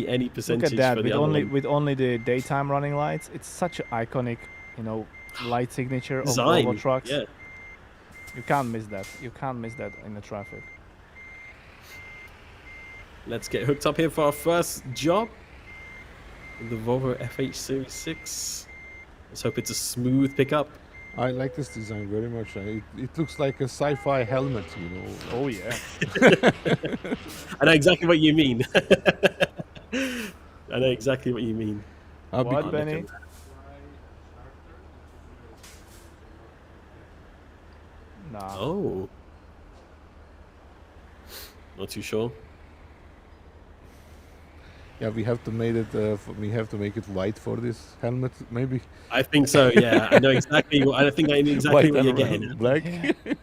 any percentage. Look at that, for the with only the daytime running lights. It's such an iconic, light signature design of Volvo trucks. Yeah. You can't miss that. You can't miss that in the traffic. Let's get hooked up here for our first job. The Volvo FH Series 6. Let's hope it's a smooth pickup. I like this design very much. It looks like a sci-fi helmet, you know. Oh yeah. I know exactly what you mean. I know exactly what you mean. What, Oh, Because look at Benny? that. Nah. Oh, not too sure. yeah, we have to make it. We have to make it white for this helmet, maybe I think so. Yeah, I know exactly. I think I know exactly white what and you're getting at. black. Yeah.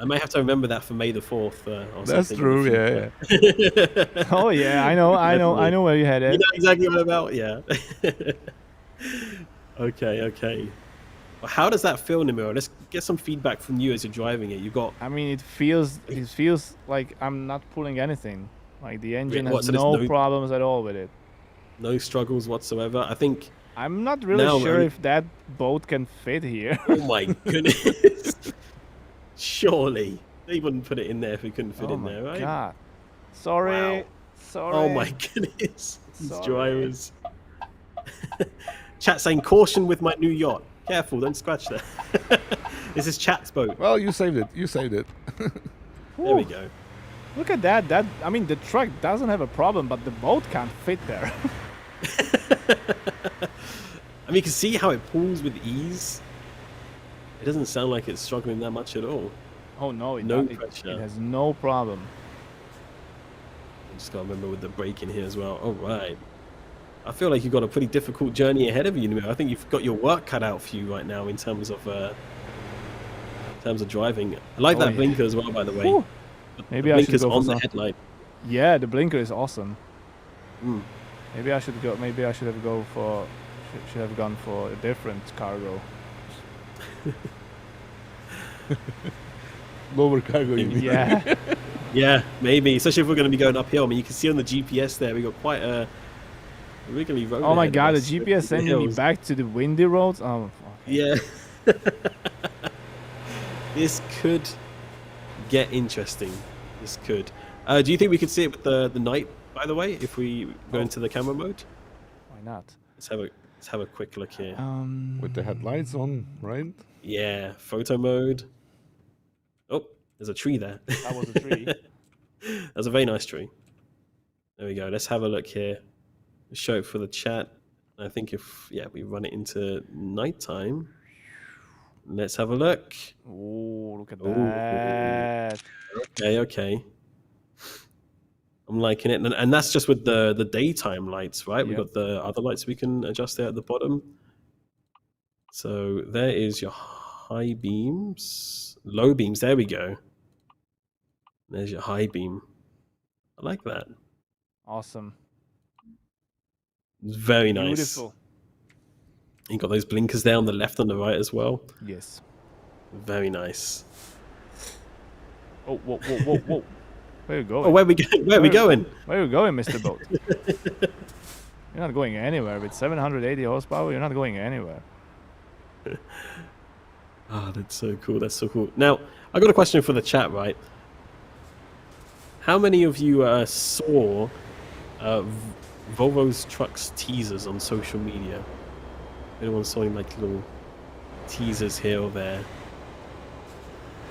I might have to remember that for May the 4th or That's something in the true. Yeah, future. Oh yeah. I know. I know. I Definitely. know where you You headed. know exactly what I'm about. Yeah. Okay. Okay. Well, how does that feel, Namiro? Let's get some feedback from you as you're driving it. You got I mean, it feels like I'm not pulling anything. Like the engine has what? So there's no problems at all with it. no struggles whatsoever. I think I'm not really now. sure if that boat can fit here. Oh my goodness! Surely they wouldn't put it in there if it couldn't fit Oh in my there, right? god. Sorry. Wow. Sorry. Oh my goodness! These Sorry. drivers. Chat saying caution with my new yacht. Careful, don't scratch that. This is Chat's boat. well, you saved it. You saved it. There we Whew. go. Look at that. I mean, the truck doesn't have a problem, but the boat can't fit there. I mean, you can see how it pulls with ease. It doesn't sound like it's struggling that much at all. Oh no, No it pressure. has no problem. Just gotta remember with the brake in here as well. All right. I feel like you've got a pretty difficult journey ahead of you. Namir. I think you've got your work cut out for you right now in terms of driving. I like Oh, that yeah. blinker as well, by the way. Whew. The Maybe I should blinker's go for on the some. headlight. Yeah, the blinker is awesome. Mm. Maybe I should go. Maybe I should have should have gone for a different cargo. Lower cargo. You mean? Yeah. Yeah, maybe. Especially if we're going to be going uphill. I mean, you can see on the GPS there, we got quite a wiggly road. Oh my ahead of god, the us. GPS sending me Hills. back to the windy roads. Oh. Okay. Yeah. This could get interesting. This could. Do you think we could see it with the night? By the way, if we go into the camera mode, Why not? let's have a quick look here. With the headlights on, right? Yeah, photo mode. Oh, there's a tree there. That was a tree. That's a very nice tree. There we go. Let's have a look here. Show it for the chat. I think if we run it into nighttime. Let's have a look. Oh, look at Ooh. that. Okay. I'm liking it, and that's just with the daytime lights, right? We've Yep. got the other lights we can adjust there at the bottom. So there is your high beams, low beams. There we go. There's your high beam. I like that. Awesome. Very nice. Beautiful. You got those blinkers there on the left and the right as well. Yes. Very nice. Oh, whoa. Where are you going? Oh, where we going? Where are we going? Where are you going, Mr. Boat? You're not going anywhere. With 780 horsepower, you're not going anywhere. Ah, that's so cool. That's so cool. Now, I got a question for the chat, right? How many of you saw Volvo's trucks teasers on social media? Anyone saw any like little teasers here or there?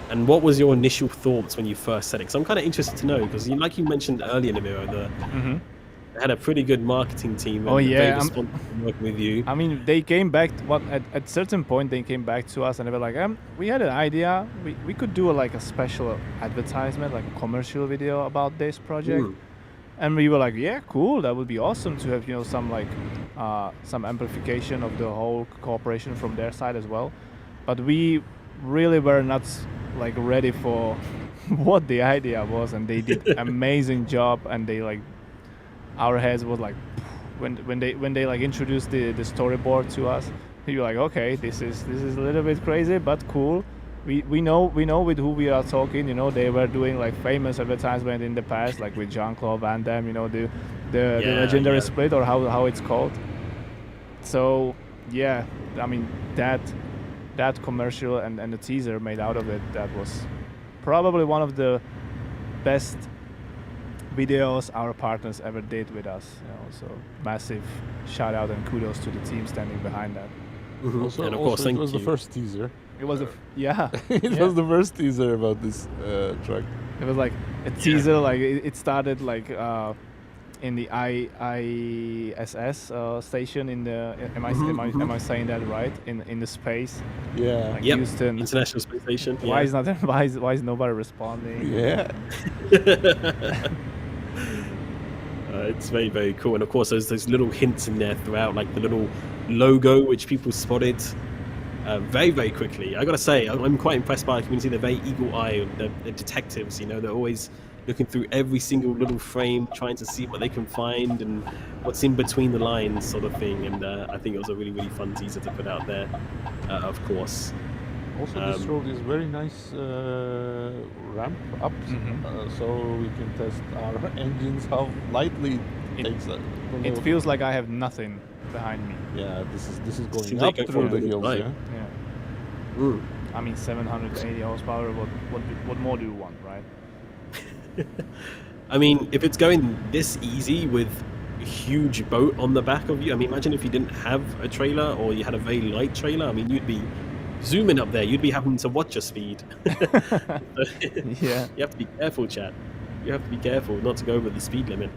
And what was your initial thoughts when you first said it? Because I'm kind of interested to know, because like you mentioned earlier, Namiro, they had a pretty good marketing team. And Oh, yeah, very responsive in working with you. I mean, they came back. At certain point they came back to us and they were like, we had an idea. We could do like a special advertisement, like a commercial video about this project. Mm. And we were like, yeah, cool. That would be awesome to have some like some amplification of the whole cooperation from their side as well. But we really were not like ready for what the idea was, and they did amazing job. And they like our heads was like when they like introduced the storyboard to us. We were like, okay, this is a little bit crazy, but cool. We know with who we are talking. They were doing like famous advertisement in the past, like with Jean-Claude Van Damme. The legendary split, or how it's called. So yeah, I mean that commercial and the teaser made out of it, that was probably one of the best videos our partners ever did with us. So massive shout out and kudos to the team standing behind that. Also, And of course, it thank was you. the first teaser. It was yeah. It Yeah. was the first teaser about this truck. It was like a teaser. Like it started like in the ISS station in the. Am I saying that right? In the space. Yeah. Like Yep. Houston. International Space Station. Why is not why is nobody responding? Yeah. It's very, very cool. And of course, there's those little hints in there throughout, like the little logo, which people spotted very, very quickly. I gotta say, I'm quite impressed by the community. They're very eagle eye, the detectives. You know, they're always looking through every single little frame, trying to see what they can find and what's in between the lines, sort of thing. And I think it was a really, really fun teaser to put out there. Of course. Also, this road is very nice ramp up, so we can test our engines how lightly it takes. It feels like I have nothing behind me. Yeah, this is going Seems up like through the going hills. right. Yeah. Yeah. I mean, 780 horsepower. What more do you want, right? I mean, if it's going this easy with a huge boat on the back of you, I mean, imagine if you didn't have a trailer or you had a very light trailer. I mean, you'd be zooming up there. You'd be having to watch your speed. Yeah. You have to be careful, chat. You have to be careful not to go over the speed limit.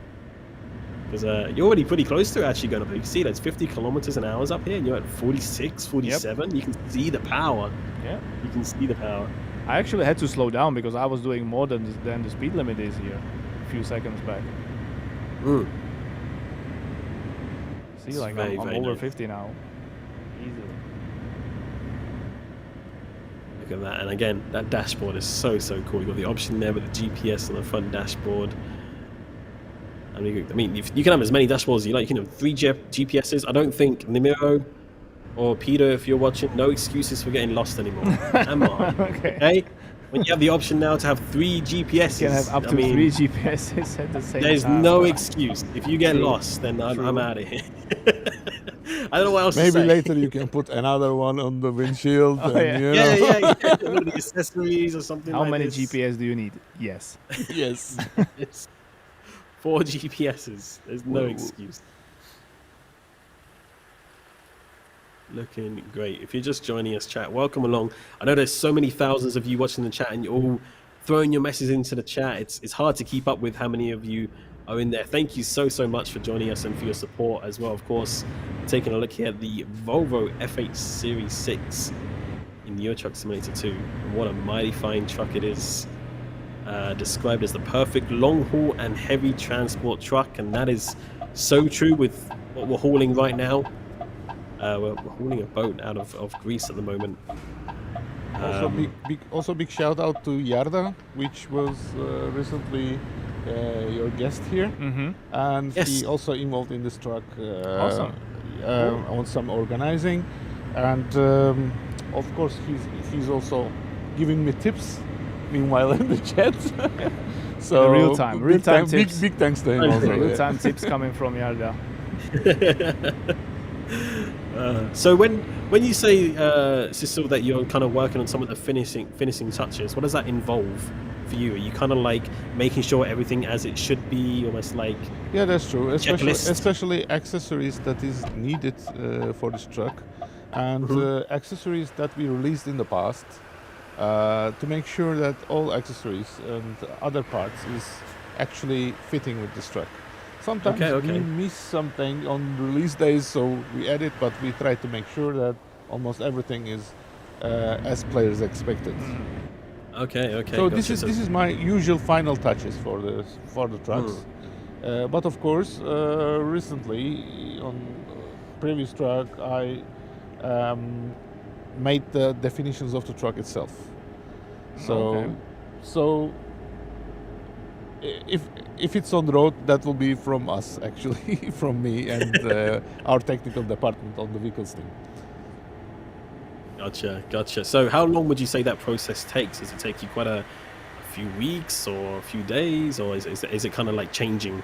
Because you're already pretty close to actually going up. You can see that's 50 kilometers an hour up here, and you're at 46, 47. Yep. You can see the power. Yeah. You can see the power. I actually had to slow down because I was doing more than the speed limit is here a few seconds back. See, like I'm over 50 now. Easily. Look at that. And again, that dashboard is so cool. You've got the option there with the GPS on the front dashboard. I mean, if you can have as many dashboards as you like. You can have 3 GPSs. I don't think Nimiro or Peter, if you're watching, no excuses for getting lost anymore. Come on. Okay? When you have the option now to have 3 GPSs. You can have up to 3 GPSs at the same time. There's no excuse. If you get lost, then I'm out of here. I don't know what else to say. Maybe later you can put another one on the windshield. Yeah, the accessories or something. How many this. GPS do you need? Yes. Yes. 4 GPSs. There's no excuse. Looking great. If you're just joining us, chat, welcome along. I know there's so many thousands of you watching the chat, and you're all throwing your messages into the chat. It's hard to keep up with how many of you are in there. Thank you so much for joining us and for your support as well. Of course, taking a look here at the Volvo FH Series 6 in Euro Truck Simulator 2. And what a mighty fine truck it is. Described as the perfect long haul and heavy transport truck, and that is so true with what we're hauling right now. We're hauling a boat out of Greece at the moment. Also big shout out to Yarda, which was recently your guest here, and he also involved in this truck awesome. On some organizing, and of course he's also giving me tips meanwhile in the chat. So real time tips. Big thanks to him also. Real time tips coming from Yarda. So when you say, Cecil, that you're kind of working on some of the finishing touches, what does that involve for you? Are you kind of like making sure everything as it should be, almost like? Yeah, that's true. Especially accessories that is needed for this truck, and accessories that we released in the past, to make sure that all accessories and other parts is actually fitting with this truck. Sometimes we miss something on release days, so we add it, but we try to make sure that almost everything is as players expected. Okay. So this is my usual final touches for the trucks. But of course, recently on previous truck, I made the definitions of the truck itself. So if it's on the road, that will be from us, actually, from me and our technical department on the vehicles team. Gotcha. So how long would you say that process takes? Does it take you quite a few weeks or a few days, or is it kind of like changing?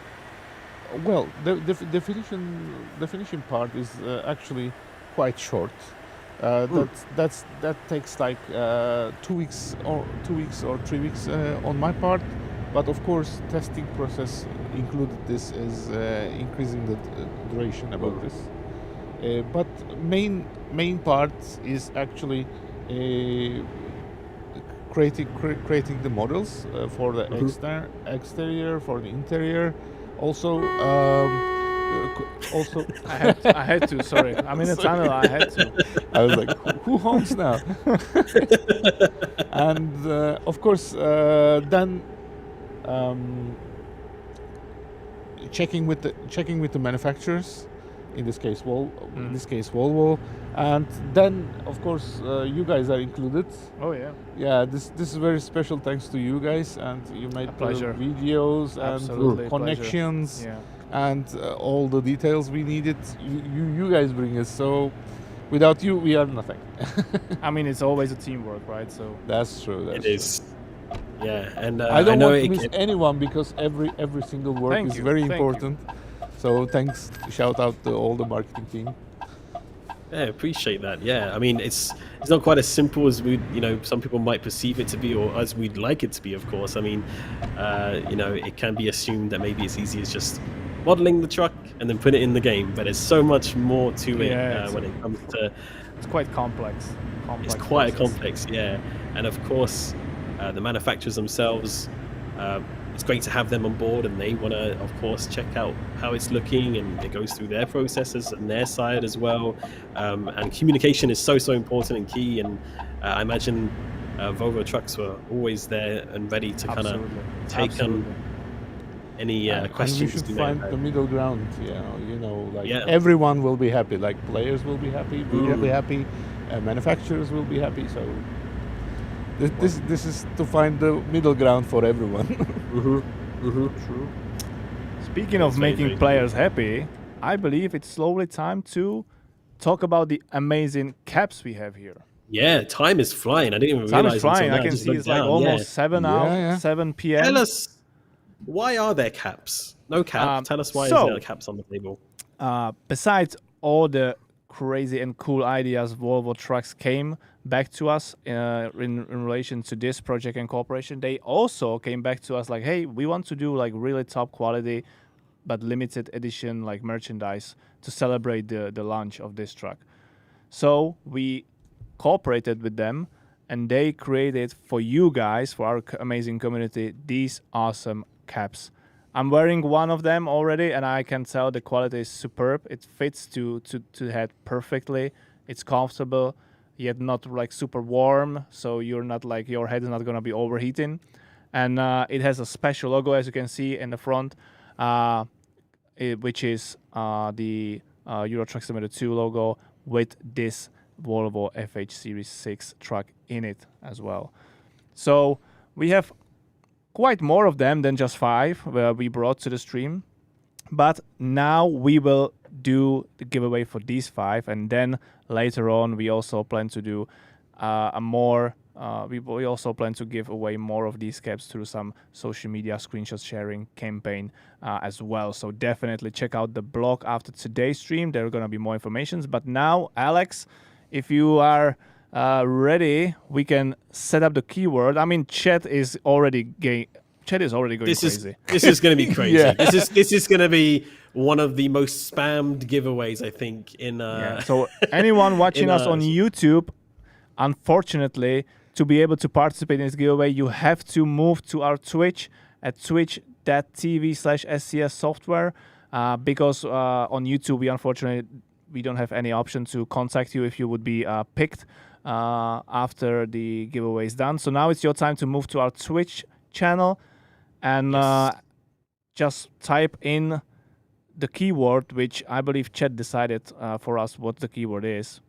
Well, the definition part is actually quite short. That takes like 2 weeks or 3 weeks on my part. But of course, testing process included this as increasing the duration about this. But main part is actually uh, creating the models for the exterior, for the interior. Also, also, I had to. Sorry, I'm in a Sorry. tunnel. I had to. I was like, who honks now? And of course, then um, checking with the manufacturers, in this case Volvo, and then of course you guys are included. Oh yeah, Yeah, this is very special thanks to you guys, and you made the pleasure. videos and Absolutely, connections pleasure. and all the details we needed. You guys bring us, so without you we are nothing. I mean, it's always a teamwork, right? So That's true. It is. Yeah, and I don't know want to it miss anyone because every single work Thank is you, very thank you. important. So thanks, shout out to all the marketing team. Yeah, appreciate that. Yeah, I mean, it's not quite as simple as we, some people might perceive it to be, or as we'd like it to be. Of course, I mean, it can be assumed that maybe it's easy as just modeling the truck and then put it in the game, but there's so much more to it Yeah, when it comes to. it's quite complex. It's quite process. complex, yeah. And of course, the manufacturers themselves. It's great to have them on board, and they want to, of course, check out how it's looking, and it goes through their processes and their side as well. And communication is so important and key. And I imagine Volvo trucks were always there and ready to kind of Absolutely. take Absolutely. any And we questions. should you may find have. the middle ground. Like Yeah. everyone will be happy. Like players will be happy, we will be happy, manufacturers will be happy. So this is to find the middle ground for everyone. True. Speaking of That's very, making very players happy, I believe it's slowly time to talk about the amazing caps we have here. Yeah, time is flying. I didn't even Time realize is flying. until I now. can Just see looked it's like down. almost 7 Yeah, out, yeah. 7 p.m. Tell us, why are there caps? No cap. Tell us why is there caps on the table. Besides all the crazy and cool ideas Volvo Trucks came back to us in relation to this project and cooperation, they also came back to us like, hey, we want to do like really top quality but limited edition like merchandise to celebrate the launch of this truck. So we cooperated with them, and they created for you guys, for our amazing community, these awesome caps. I'm wearing one of them already, and I can tell the quality is superb. It fits to the head perfectly. It's comfortable, yet not like super warm, so you're not like your head is not gonna be overheating. And it has a special logo, as you can see in the front, which is the Euro Truck Simulator 2 logo with this Volvo FH Series 6 truck in it as well. So we have quite more of them than just 5 we brought to the stream. But now we will do the giveaway for these 5, and then later on we also plan to do we also plan to give away more of these caps through some social media screenshot sharing campaign as well. So definitely check out the blog after today's stream. There are going to be more informations. But now, Alex, if you are ready, we can set up the keyword. I mean, chat is already going crazy. This is going to be crazy. Yeah. This is going to be one of the most spammed giveaways, I think. So anyone watching us on us. YouTube, unfortunately, to be able to participate in this giveaway, you have to move to our Twitch at twitch.tv/SCS software because on YouTube, we don't have any option to contact you if you would be picked after the giveaway is done. So now it's your time to move to our Twitch channel and just type in the keyword, which I believe chat decided for us what the keyword is.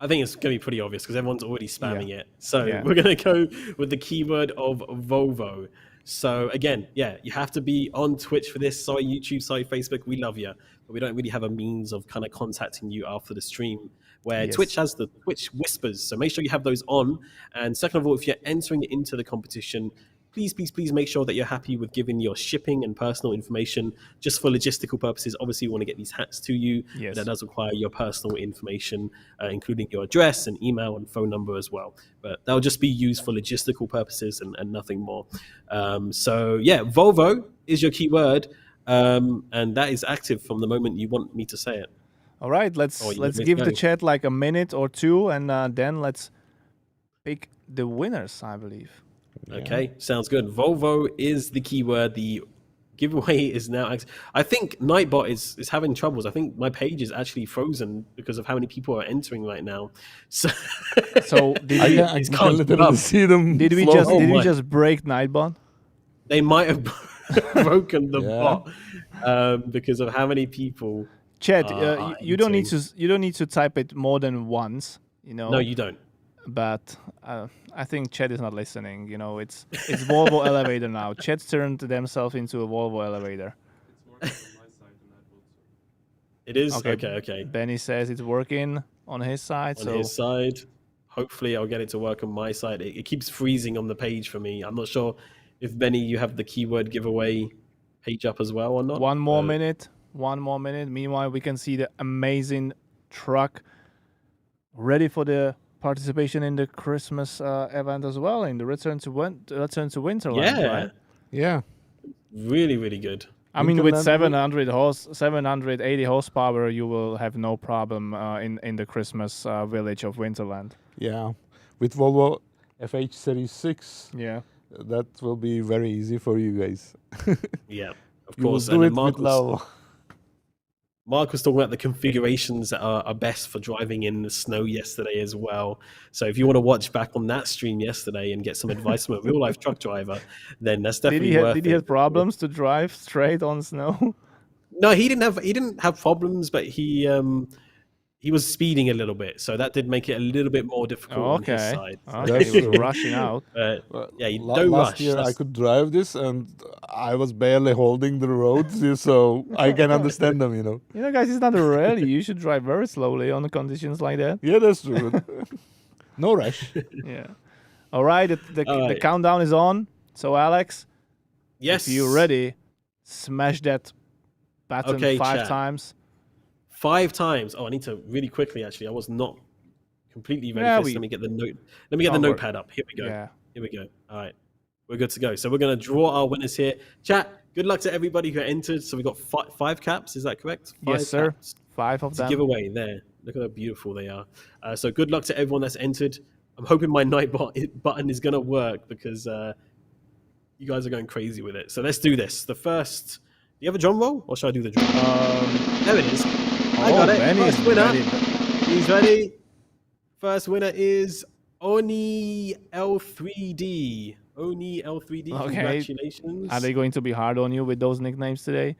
I think it's going to be pretty obvious because everyone's already spamming it. So Yeah. we're going to go with the keyword of Volvo. So again, you have to be on Twitch for this. Sorry, YouTube, sorry, Facebook, we love you. But we don't really have a means of kind of contacting you after the stream, where Yes. Twitch has the Twitch whispers. So make sure you have those on. And second of all, if you're entering into the competition, please make sure that you're happy with giving your shipping and personal information just for logistical purposes. Obviously, we want to get these hats to you. Yes. But that does require your personal information, including your address and email and phone number as well. But that'll just be used for logistical purposes and nothing more. Volvo is your keyword. And that is active from the moment you want me to say it. All right, Oh, let's you want me to give the go? chat like a minute or two, and then let's pick the winners, I believe. Yeah. Okay, sounds good. Volvo is the keyword. The giveaway is now. I think Nightbot is having troubles. I think my page is actually frozen because of how many people are entering right now. So, So did I we can, I It's can can't keep literally up. see them. did we floating. just Oh did we my. just break Nightbot? They might have broken the Yeah. bot because of how many people Chat, are you don't need entering. to type it more than once, you know. No, you don't. But I think Chat is not listening. You know, it's Volvo elevator now. Chat turned themselves into a Volvo elevator. It is Okay, okay. Benny says it's working on his side. On so his side, hopefully, I'll get it to work on my side. It keeps freezing on the page for me. I'm not sure if Benny, you have the keyword giveaway page up as well or not. one more minute. Meanwhile, we can see the amazing truck ready for the participation in the Christmas event as well, in the Return to Winterland, Yeah, right? Yeah. really, really good. I mean, with Winterland 780 horsepower, you will have no problem in the Christmas village of Winterland. Yeah. With Volvo FH Series 6, Yeah. that will be very easy for you guys. Yeah, of You will course. do And it then with love. Mark was talking about the configurations that are best for driving in the snow yesterday as well. So if you want to watch back on that stream yesterday and get some advice from a real life truck driver, then that's definitely worth Did he it. have problems to drive straight on snow? No, he didn't have problems, but he was speeding a little bit, so that did make it a little bit more difficult on his Okay. side. Okay, he was That's- rushing out. Yeah, you don't Last rush. year I That's- could drive this and I was barely holding the roads, so I can understand them, you know. You know, guys, it's not a rally. You should drive very slowly on the conditions like that. Yeah, that's true. No rush. Yeah. All right, the All right. countdown is on. So, Alex, Yes. if you're ready, smash that button Okay, 5 chat. times. 5 times. Oh, I need to really quickly. Actually, I was not completely ready Yeah, for this. Let me get the note. Let me get the Don't worry. notepad up. Here we go. Yeah. Here we go. All right, we're good to go. So we're gonna draw our winners here. Chat. Good luck to everybody who entered. So we got 5 caps. Is that correct? 5 Yes, sir. caps 5 of to them. give away there. Look at how beautiful they are. So good luck to everyone that's entered. I'm hoping my button is gonna work because you guys are going crazy with it. So let's do this. The first. Do you have a drum roll, or should I do the drum roll? There it is. I got it. Benny's First winner. ready. He's ready. First winner is Oni L3D. Oni L3D. Okay. Congratulations. Are they going to be hard on you with those nicknames today?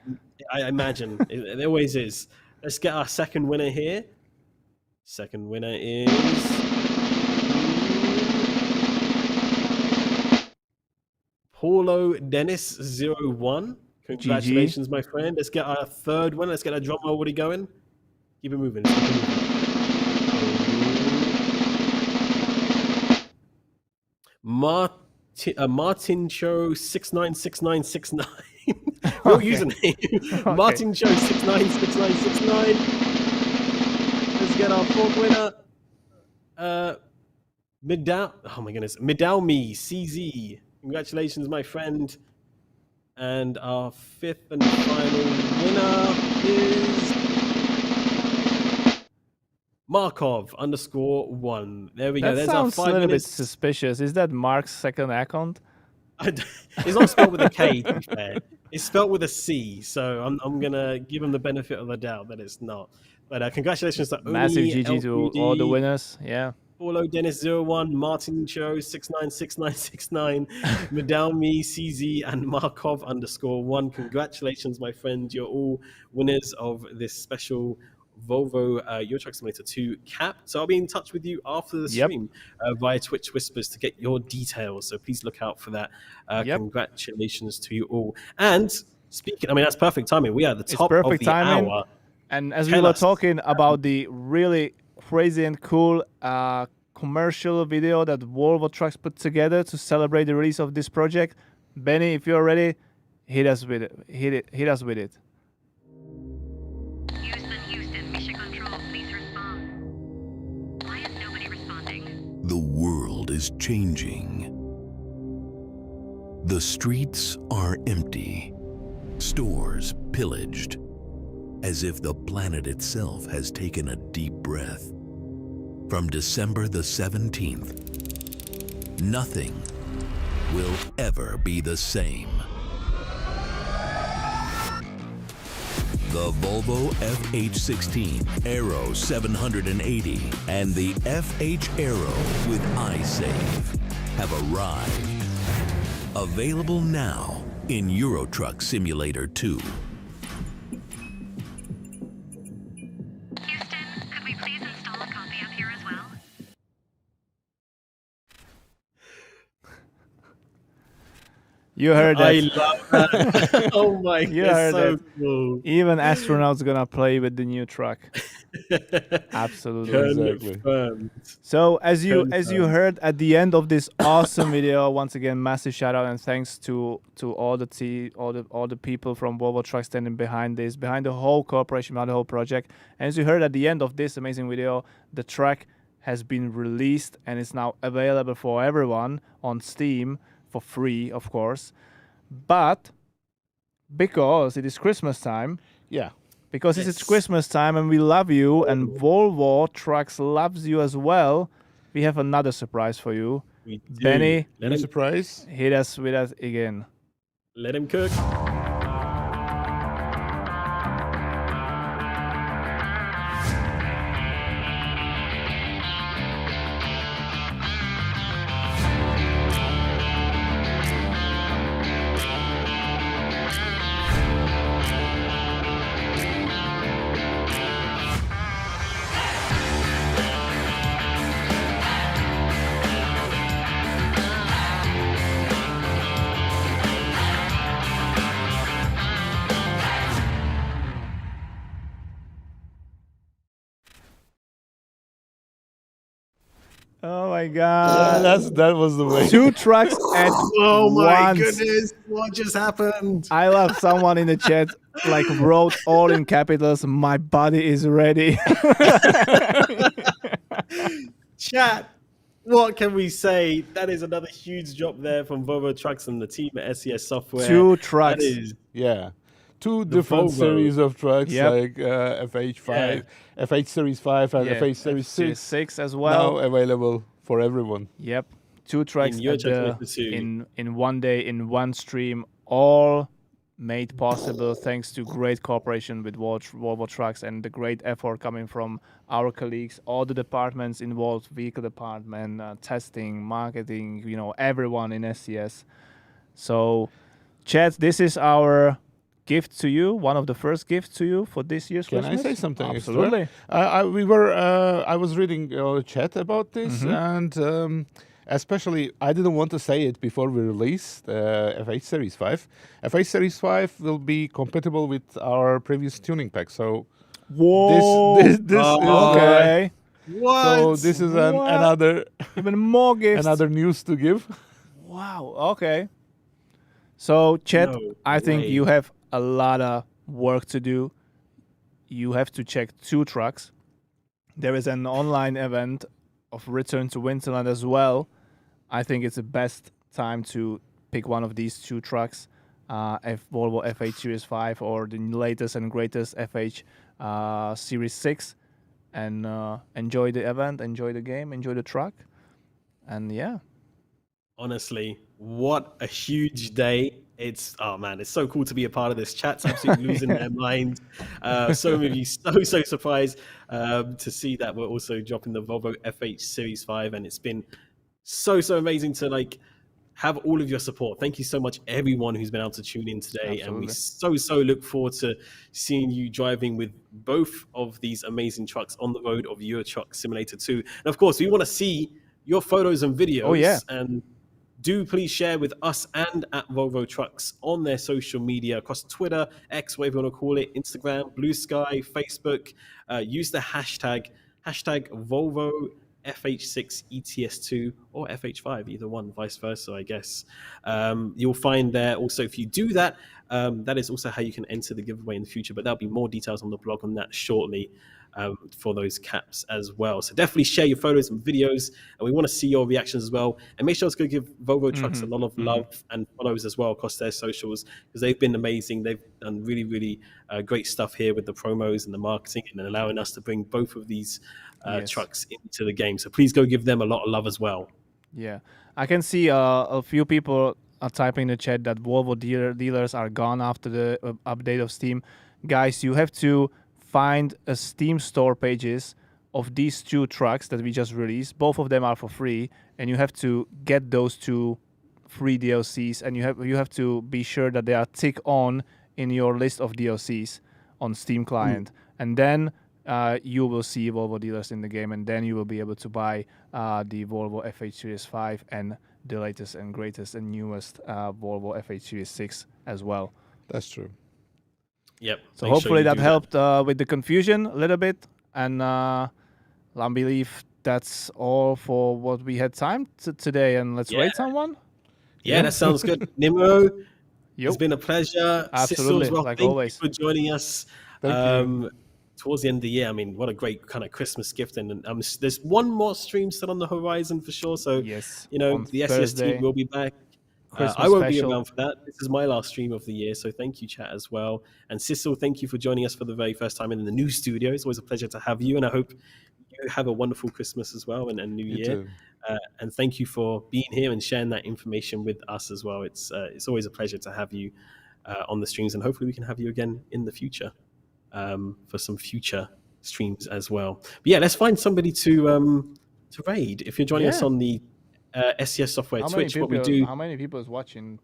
I imagine. It always is. Let's get our second winner here. Second winner is Paulo Dennis 01. Congratulations, my friend. Let's get our third winner. Let's get our drum roll. What are you going? Keep it moving. Keep it moving. Martin Cho 696969. Real Okay. username. Okay. Martin Cho 696969. Let's get our fourth winner. Midalmi CZ. Congratulations, my friend. And our fifth and final winner is Markov _1. There we go. That There's our sounds a 5 little bit minutes. suspicious. Is that Mark's second account? It's not spelled with a K, to be fair. It's spelled with a C, so I'm gonna give him the benefit of the doubt that it's not. But congratulations to Massive Oni GG to LPD, all the winners. Yeah. Paulo Dennis 01, Martin Cho 696969, Medalmi CZ, and Markov _1. Congratulations, my friend. You're all winners of this special Volvo Euro Truck Simulator 2 cap. So I'll be in touch with you after the Yep. stream via Twitch Whispers to get your details. So please look out for that. Yep. Congratulations to you all. And speaking, I mean, that's perfect timing. We are at the It's top of perfect the timing. hour. And as we Tell were us. talking about the really crazy and cool commercial video that Volvo Trucks put together to celebrate the release of this project, Benny, if you're ready, hit us with it. Hit us with it. Houston, Mission Control, please respond. Why is nobody responding? The world is changing. The streets are empty, stores pillaged, as if the planet itself has taken a deep breath. From December the 17th, nothing will ever be the same. The Volvo FH16 Aero 780 and the FH Aero with iSave have arrived. Available now in Euro Truck Simulator 2. Houston, could we please install a copy up here as well? You heard that. I love that. Oh my, You it's heard so it. cool. Even astronauts gonna play with the new truck. Absolutely. Exactly. Confirmed. So as you Confirmed. heard at the end of this awesome video, once again, massive shout out and thanks to all the people from Volvo Trucks standing behind this, behind the whole corporation, behind the whole project. And as you heard at the end of this amazing video, the truck has been released and is now available for everyone on Steam for free, of course. But because it is Christmas time, Yeah. because it's Yes. Christmas time and we love you and Volvo Trucks loves you as well, we have another surprise for you. We do. Benny, Let him, Surprise. hit us with us again. let him cook. Oh my God. That was the way. Two trucks at Oh my once. goodness, what just happened? I love someone in the chat like wrote all in capitals, my body is ready. Chat, what can we say? That is another huge job there from Volvo Trucks and the team at SES Software. Two trucks. That is Yeah. Two different Volvo. series of trucks, Yep. like FH5, FH Series 5 and Yeah, FH Series 6, 6 as now well. available for everyone. Yep. Two tracks your at Truck the, Simulator 2. in one day, in one stream, all made possible thanks to great cooperation with Volvo Trucks and the great effort coming from our colleagues, all the departments involved, vehicle department, testing, marketing, everyone in SCS. So, chat, this is our gift to you, one of the first gifts to you for this year's Can Christmas. I say something? extra? Absolutely. I was reading your chat about this, Mm-hmm. and especially I didn't want to say it before we released FH Series 5. FH Series 5 will be compatible with our previous tuning pack. So Whoa. this is Okay. What? so this is What? another Even more gifts. another news to give. Wow. Okay. So, Chet, No I think way. you have a lot of work to do. You have to check two trucks. There is an online event of Return to Winterland as well. I think it's the best time to pick one of these two trucks, Volvo FH Series 5 or the latest and greatest FH Series 6, and enjoy the event, enjoy the game, enjoy the truck, and yeah. Honestly, what a huge day. It's so cool to be a part of this. Chat's absolutely losing their minds. So many of you so surprised to see that we're also dropping the Volvo FH Series 5, and it's been so amazing to have all of your support. Thank you so much, everyone who's been able to tune in today. Absolutely. And we so look forward to seeing you driving with both of these amazing trucks on the road of Euro Truck Simulator 2. And of course, we want to see your photos and videos. Oh, yeah. And do please share with us and at Volvo Trucks on their social media across Twitter, X, whatever you want to call it, Instagram, Blue Sky, Facebook. Use the hashtag Volvo FH6 ETS2 or FH5, either one, vice versa, I guess. You'll find there also, if you do that, that is also how you can enter the giveaway in the future, but there'll be more details on the blog on that shortly. for those caps as well. So definitely share your photos and videos, and we want to see your reactions as well. And make sure to go give Volvo Trucks a lot of love and follows as well across their socials, because they've been amazing. They've done really, really great stuff here with the promos and the marketing, and allowing us to bring both of these Yes. trucks into the game. So please go give them a lot of love as well. Yeah, I can see a few people are typing in the chat that Volvo dealers are gone after the update of Steam. Guys, you have to find a Steam store pages of these two trucks that we just released. Both of them are for free, and you have to get those two free DLCs, and you have to be sure that they are tick on in your list of DLCs on Steam client, and then you will see Volvo dealers in the game, and then you will be able to buy the Volvo FH Series 5 and the latest and greatest and newest Volvo FH Series 6 as well. That's true. Yep. So hopefully that helped with the confusion a little bit, and I believe that's all for what we had time today. And let's rate someone. Yeah, that sounds good. Nimmo, Yep. it's been a pleasure. Absolutely, Sissel as well. like Thank always. you for joining us. Thank you. Towards the end of the year, I mean, what a great kind of Christmas gift. And there's one more stream still on the horizon for sure. So, Yes, you know, on the SES Thursday. team will be back. Christmas I won't special. be around for that. This is my last stream of the year. So thank you, chat, as well. And Sissel, thank you for joining us for the very first time in the new studio. It's always a pleasure to have you. And I hope you have a wonderful Christmas as well, and New You Year. too. And thank you for being here and sharing that information with us as well. It's always a pleasure to have you on the streams, and hopefully we can have you again in the future for some future streams as well. But yeah, let's find somebody to raid. If you're joining us on the SCS Software Twitch, what we do How many people is watching?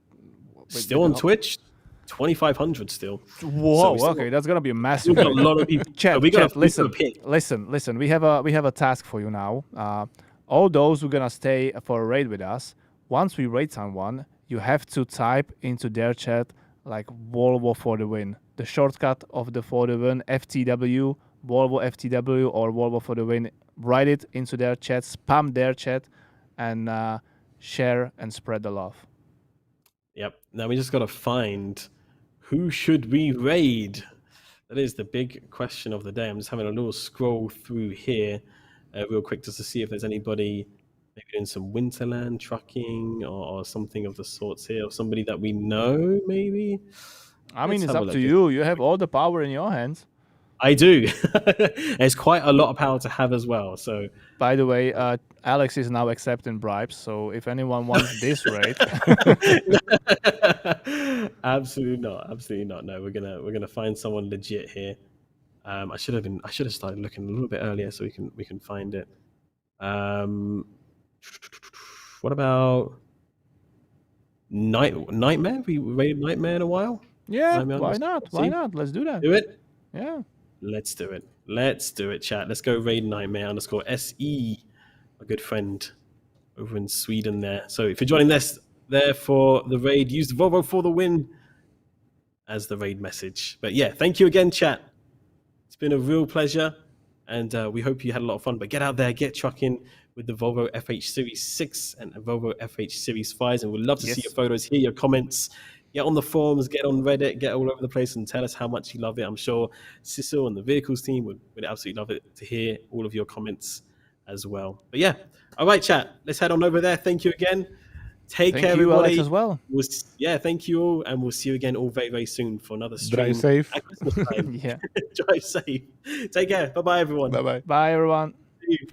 still on Twitch, 2,500 still. Whoa, So okay, that's gonna be a massive. We've got a lot of people. Chat, we got chat, listen. We have a task for you now. All those who are gonna stay for a raid with us, once we raid someone, you have to type into their chat like Volvo for the win. The shortcut of the for the win, FTW, Volvo FTW or Volvo for the win. Write it into their chat, spam their chat, and share and spread the love. Yep. Now we just got to find who should we raid. That is the big question of the day. I'm just having a little scroll through here real quick just to see if there's anybody maybe doing some Winterland trucking or something of the sorts here, or somebody that we know maybe. I mean, Let's it's have a up look. to you. You have all the power in your hands. I do. There's quite a lot of power to have as well. So By the way, Alex is now accepting bribes. So if anyone wants this raid, absolutely not. No, we're gonna find someone legit here. I should have started looking a little bit earlier so we can find it. What about Nightmare? We raided Nightmare in a while. yeah, Nightmare why on not? the Why sea? not? Let's do that. Do it. Yeah. Let's do it. Let's do it, chat. Let's go raid Nightmare _ SE, a good friend over in Sweden there. So if you're joining this there for the raid, use the Volvo for the win as the raid message. But yeah, thank you again, chat. It's been a real pleasure, and we hope you had a lot of fun. But get out there, get trucking with the Volvo FH Series 6 and the Volvo FH Series 5s, and we'd love to see your photos, hear your comments. Get on the forums, get on Reddit, get all over the place and tell us how much you love it. I'm sure Sissel and the vehicles team would absolutely love it to hear all of your comments as well. But yeah, all right, chat. Let's head on over there. Thank you again. Take care, Thank you, everybody. Alex, as well. Thank you all, and we'll see you again all very, very soon for another stream. Drive safe. At Christmas time. Yeah. Drive safe. Take care. Bye-bye, everyone. Bye bye. Bye, everyone. See you.